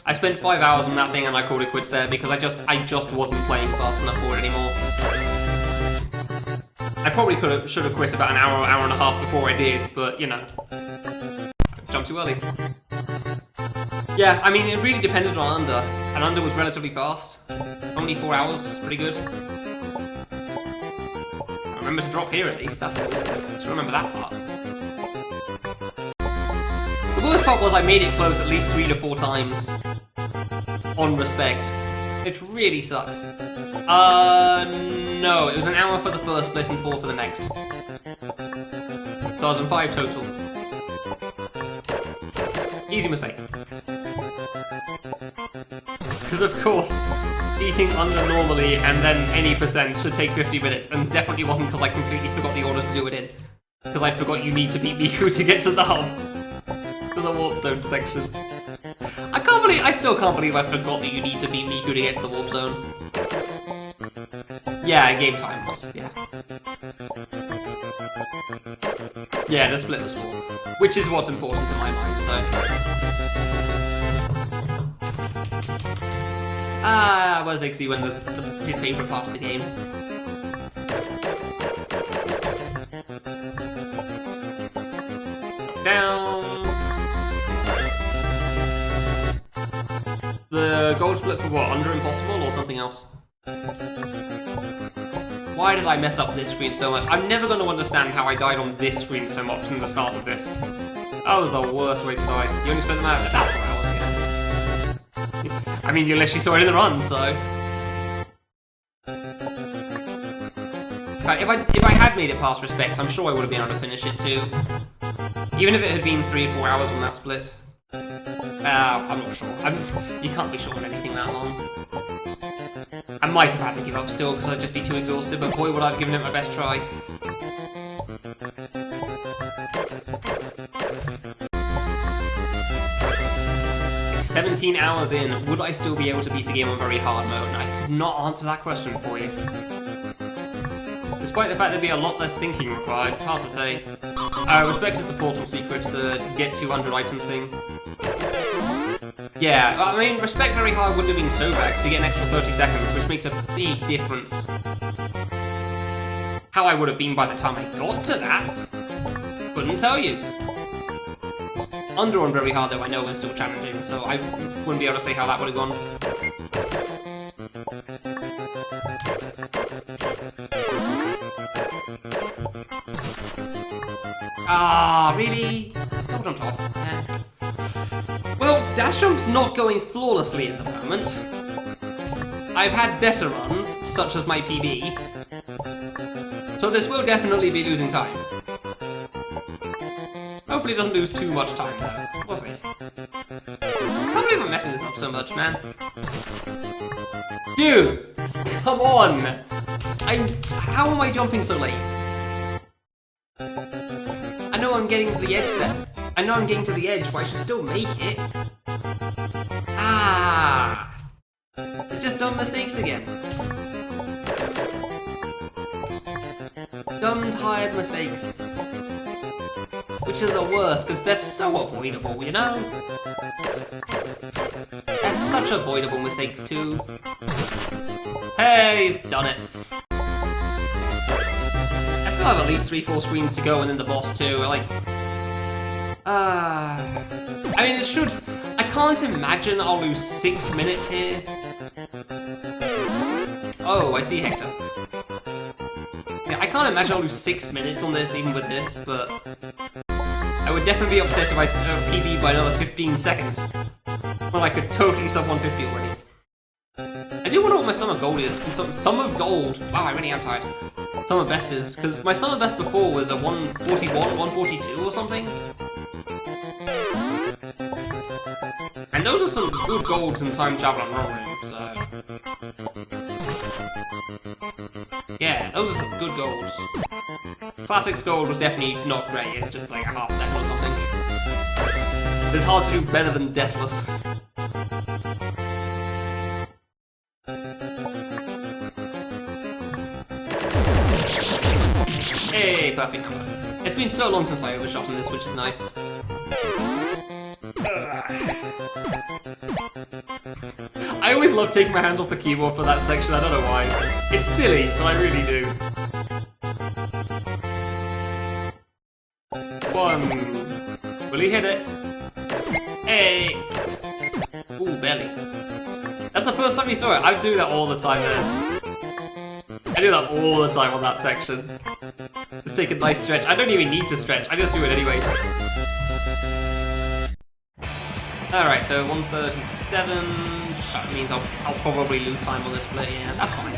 I spent 5 hours on that thing and I called it quits there because I just wasn't playing fast enough for it anymore. I probably should have quit about an hour and a half before I did, but you know, I jumped too early. Yeah, I mean, it really depended on Under, and Under was relatively fast. Only 4 hours, it's pretty good. I remember to drop here at least, that's cool. Just remember that part. The worst part was I made it close at least 3 to 4 times. On respect. It really sucks. No, it was an hour for the first split and 4 for the next. So I was in 5 total. Easy mistake. Because of course, beating Under normally and then any percent should take 50 minutes, and definitely wasn't because I completely forgot the order to do it in. Because I forgot you need to beat Miku to get to the hub. To the warp zone section. I still can't believe I forgot that you need to beat Miku to get to the warp zone. Yeah, game time was, yeah. Yeah, the split was 4. Which is what's important to my mind, so. Where's Ixie when there's his favourite part of the game? Down. The gold split for what? Under Impossible or something else? Why did I mess up this screen so much? I'm never going to understand how I died on this screen so much from the start of this. That was the worst way to die. You only spent them out about 4 hours, yeah. I mean, you literally saw it in the run, so. But if I had made it past respect, I'm sure I would have been able to finish it too. Even if it had been 3 or 4 hours on that split. I'm not sure. You can't be sure of anything that long. I might have had to give up still because I'd just be too exhausted, but boy would I have given it my best try. Like 17 hours in, would I still be able to beat the game on very hard mode? And I could not answer that question for you. Despite the fact there'd be a lot less thinking required, it's hard to say. Respect is the portal secret, the get 200 items thing. Yeah, I mean, respect very hard wouldn't have been so bad, because you get an extra 30 seconds, which makes a big difference. How I would have been by the time I got to that, couldn't tell you. Under on very hard, though, I know is still challenging, so I wouldn't be able to say how that would have gone. Ah, really? Double on top. Well, Dash Jump's not going flawlessly at the moment. I've had better runs, such as my PB. So this will definitely be losing time. Hopefully it doesn't lose too much time though. We'll see. I can't believe I'm messing this up so much, man. Dude! Come on! How am I jumping so late? I know I'm getting to the edge there. I know I'm getting to the edge, but I should still make it. Ah! It's just dumb mistakes again. Dumb, tired mistakes. Which are the worst, because they're so avoidable, you know? They're such avoidable mistakes too. Hey, he's done it. I still have at least 3-4 screens to go and then the boss too, like... I mean, it should... I can't imagine I'll lose 6 minutes here. Oh, I see Hector. Yeah, I can't imagine I'll lose 6 minutes on this, even with this, but... I would definitely be upset if I PB by another 15 seconds. When I could totally sub 150 already. I do wonder what my Sum of Gold is. Sum of Gold. Wow, I really am tired. Sum of Best is, because my Sum of Best before was a 141, 142 or something. And those are some good golds in time travel and rolling, so... Yeah, those are some good golds. Classic Gold was definitely not great, it's just like a half second or something. It's hard to do better than Deathless. Hey, perfect number. It's been so long since I overshot on this, which is nice. I always love taking my hands off the keyboard for that section, I don't know why. It's silly, but I really do. One. Will he hit it? Hey! Ooh, belly. That's the first time you saw it. I do that all the time then. I do that all the time on that section. Just take a nice stretch. I don't even need to stretch, I just do it anyway. Alright, so 137. That means I'll probably lose time on this split, yeah, that's fine.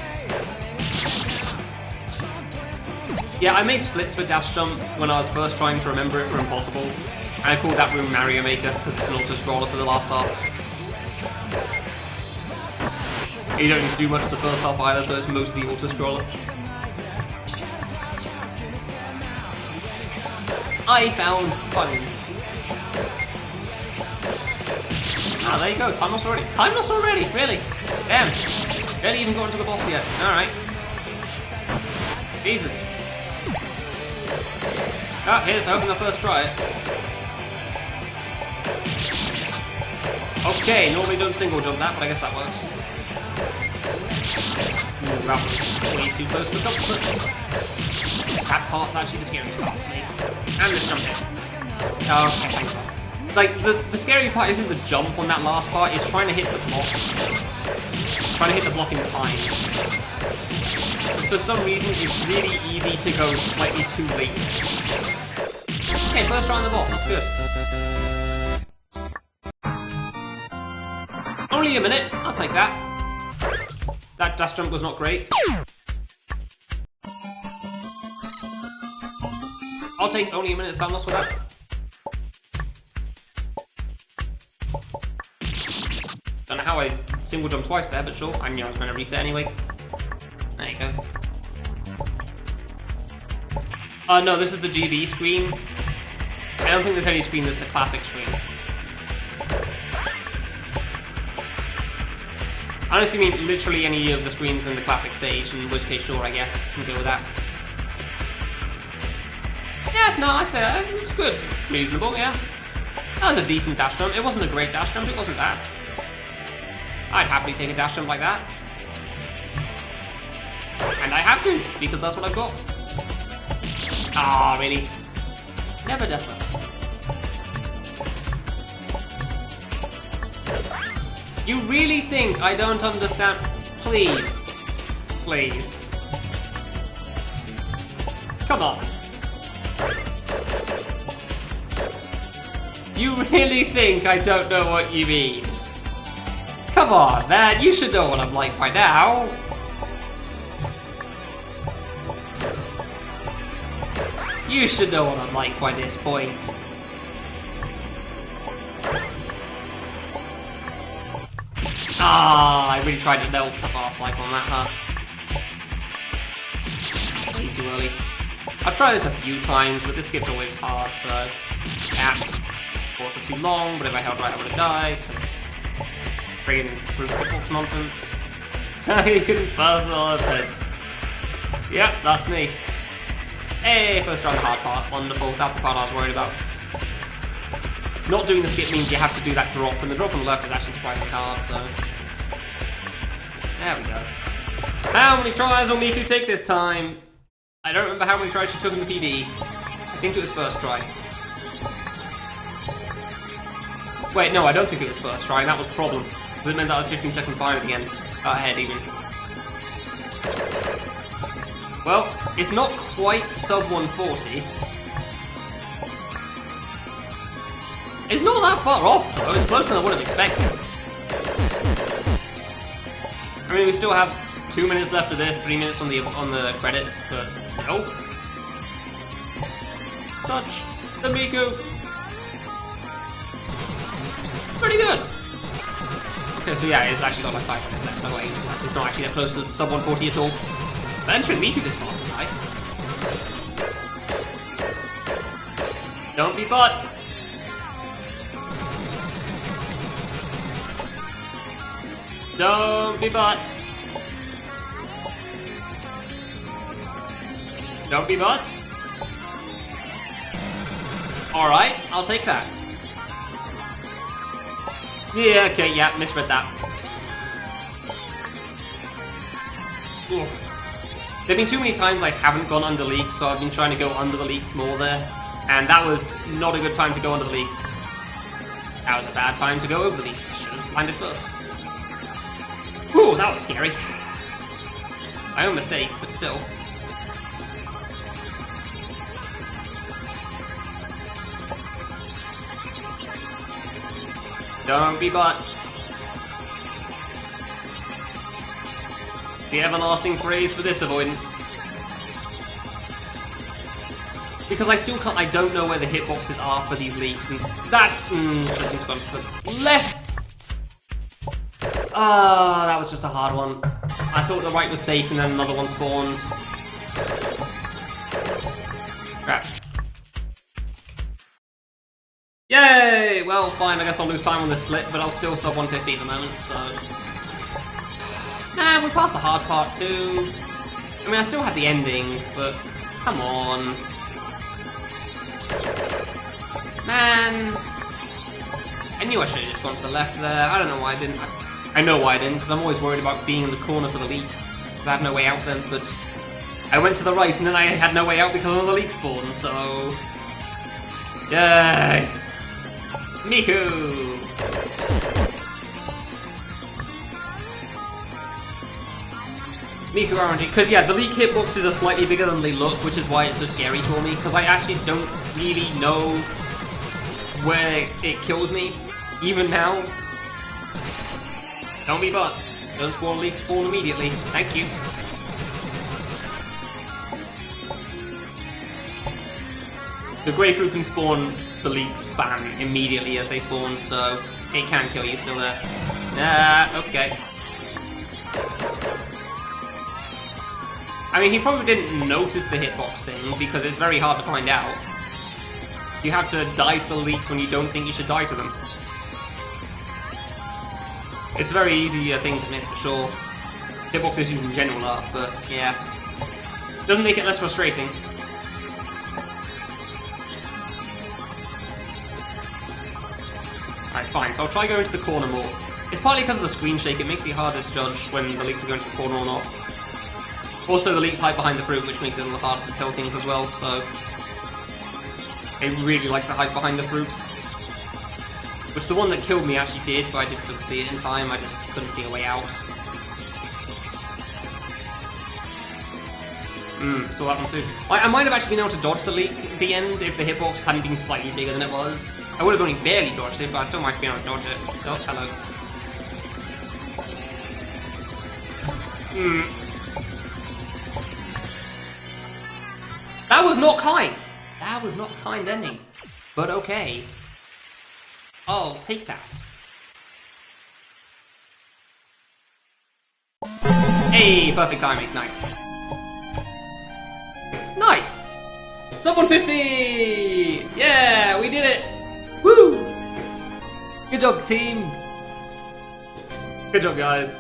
Yeah, I made splits for dash jump when I was first trying to remember it for Impossible. And I called that room Mario Maker because it's an auto-scroller for the last half. And you don't need to do much of the first half either, so it's mostly auto-scroller. I found fun. Ah, there you go, time loss already. Time loss already, really? Damn. Barely even got into the boss yet. Alright. Jesus. Ah, here's to hoping the first try. Okay, normally don't single jump that, but I guess that works. Ooh, that was way too close for comfort. That part's actually the scariest part for me. And this jump here. Oh, okay, thank God. Like, the scary part isn't the jump on that last part, it's trying to hit the block. Trying to hit the block in time. Because for some reason, it's really easy to go slightly too late. Okay, first try on the boss, that's good. Only a minute, I'll take that. That dash jump was not great. I'll take only a minute's time loss for that. Don't know how I single jump twice there, but sure. I knew I was going to reset anyway. There you go. No, this is the GB screen. I don't think there's any screen that's the classic screen. I honestly mean literally any of the screens in the classic stage, in which case, sure, I guess. Can go with that. Yeah, no, I say that. It was good. Reasonable, yeah. That was a decent dash jump. It wasn't a great dash jump, it wasn't bad. I'd happily take a dash jump like that. And I have to, because that's what I've got. Ah, really? Never Deathless. You really think I don't understand? Please. Please. Come on. You really think I don't know what you mean? Come on, man, you should know what I'm like by now. You should know what I'm like by this point. Ah, I really tried to do ultra fast cycle on that, huh? Way too early. I've tried this a few times, but this skip's always hard, so... Yeah. Balls were too long, but if I held right I would have died, because... Friggin' fruit box nonsense. You can personal offense. Yep, that's me. Hey, first try on the hard part. Wonderful, that's the part I was worried about. Not doing the skip means you have to do that drop, and the drop on the left is actually surprisingly hard, so... There we go. How many tries will Miku take this time? I don't remember how many tries she took in the PB. I think it was first try. Wait, no, I don't think it was first try, and that was the problem. Because it meant that I was 15 seconds behind at the end. Ahead, even. Well, it's not quite sub 140. It's not that far off, though. It's closer than I would have expected. I mean, we still have 2 minutes left of this, 3 minutes on the credits, but still. Touch the Miku. Pretty good. Okay, so yeah, it's actually got like 5 minutes left, so it's not actually that close to sub 140 at all. But entering Miku this fast is nice. Don't be butt. Don't be butt. Don't be butt. Alright, I'll take that. Yeah, okay, yeah, misread that. Oof. There have been too many times I haven't gone under leaks, so I've been trying to go under the leaks more there. And that was not a good time to go under the leaks. That was a bad time to go over the leaks. Should have landed first. Ooh, that was scary. My own mistake, but still. Don't be butt. The everlasting phrase for this avoidance. Because I don't know where the hitboxes are for these leaks, and that's, should have gone to the left! Ah, that was just a hard one. I thought the right was safe and then another one spawned. Crap. Yay! Well, fine, I guess I'll lose time on this split, but I'll still sub 150 at the moment, so... Man, we passed the hard part too. I mean, I still had the ending, but come on. Man. I knew I should have just gone to the left there. I don't know why I didn't. I know why I didn't, because I'm always worried about being in the corner for the leaks. I have no way out then, but I went to the right and then I had no way out because of the leak spawn, so... Yay! Miku! Miku RNG, because yeah, the leak hitboxes are slightly bigger than they look, which is why it's so scary for me, because I actually don't really know where it kills me, even now. Don't be butt. Don't spawn leak, spawn immediately. Thank you. The Greyfruit can spawn the leak spam immediately as they spawn, so it can kill you still there. Okay. I mean, he probably didn't notice the hitbox thing, because it's very hard to find out. You have to die to the leaks when you don't think you should die to them. It's a very easy thing to miss, for sure. Hitbox issues in general are, but yeah. Doesn't make it less frustrating. Alright, fine, so I'll try going to the corner more. It's partly because of the screen shake, it makes it harder to judge when the leaks are going to the corner or not. Also, the leaks hide behind the fruit, which makes it a little harder to tell things as well, so... They really like to hide behind the fruit. Which the one that killed me actually did, but I did still see it in time, I just couldn't see a way out. Saw that one too. I might have actually been able to dodge the leak at the end if the hitbox hadn't been slightly bigger than it was. I would have only barely dodged it, but I still might have been able to dodge it. Oh, hello. That was not kind! That was not a kind ending. But okay. I'll take that. Hey, perfect timing. Nice. Nice! Sub 150! Yeah, we did it! Woo! Good job, team! Good job, guys.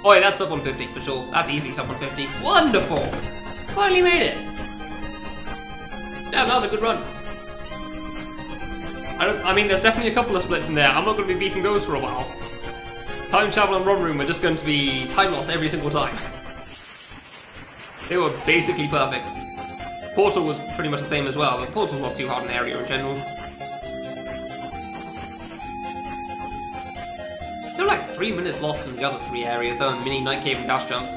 Oh, yeah, that's sub 150 for sure. That's easy sub 150. Wonderful! Finally made it! Damn, that was a good run. I mean, there's definitely a couple of splits in there. I'm not going to be beating those for a while. Time travel and run room are just going to be time loss every single time. They were basically perfect. Portal was pretty much the same as well, but Portal's not too hard an area in general. Still like 3 minutes lost in the other 3 areas though, in Mini, Night Cave and Dash Jump.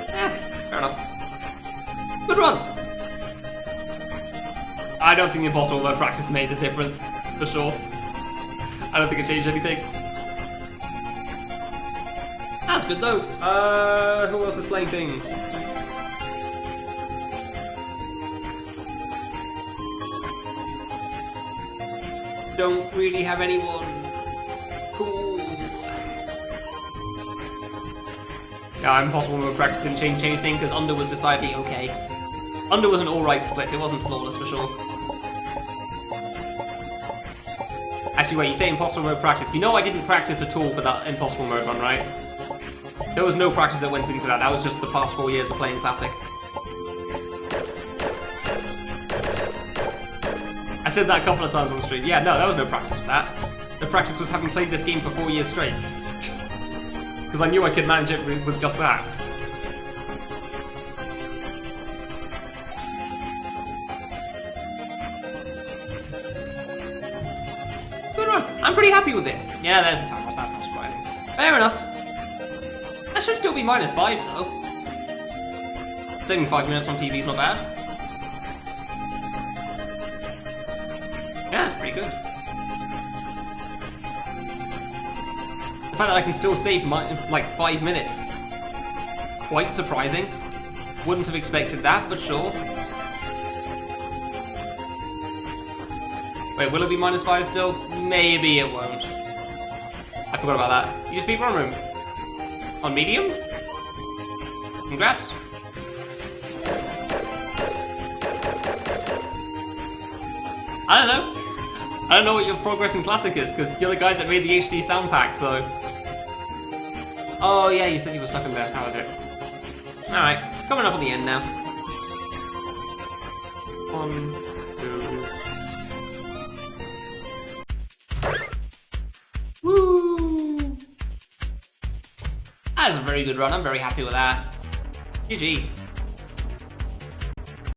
Fair enough. Good run! I don't think the Impossible Mode practice made a difference, for sure. I don't think it changed anything. That's good though. Who else is playing things? Don't really have anyone. Cool. Yeah, Impossible Mode practice didn't change anything because Under was decidedly okay. Under was an alright split, it wasn't flawless for sure. Actually, wait, you say impossible mode practice. You know I didn't practice at all for that impossible mode one, right? There was no practice that went into that. That was just the past 4 years of playing Classic. I said that a couple of times on the stream. Yeah, no, there was no practice for that. The practice was having played this game for 4 years straight. Because I knew I could manage it with just that. Good run. I'm pretty happy with this. Yeah, there's the time loss. That's not surprising. Fair enough. That should still be -5 though. Saving 5 minutes on PB is not bad. Yeah, that's pretty good. The fact that I can still save like 5 minutes, quite surprising. Wouldn't have expected that, but sure. Wait, will it be -5 still? Maybe it won't. I forgot about that. You just beat Run Room. On medium? Congrats. I don't know. I don't know what your progress in Classic is, because you're the guy that made the HD sound pack, so... Oh yeah, you said you were stuck in there. How is it? Alright, coming up on the end now. 1, 2... Woo! That is a very good run, I'm very happy with that. GG.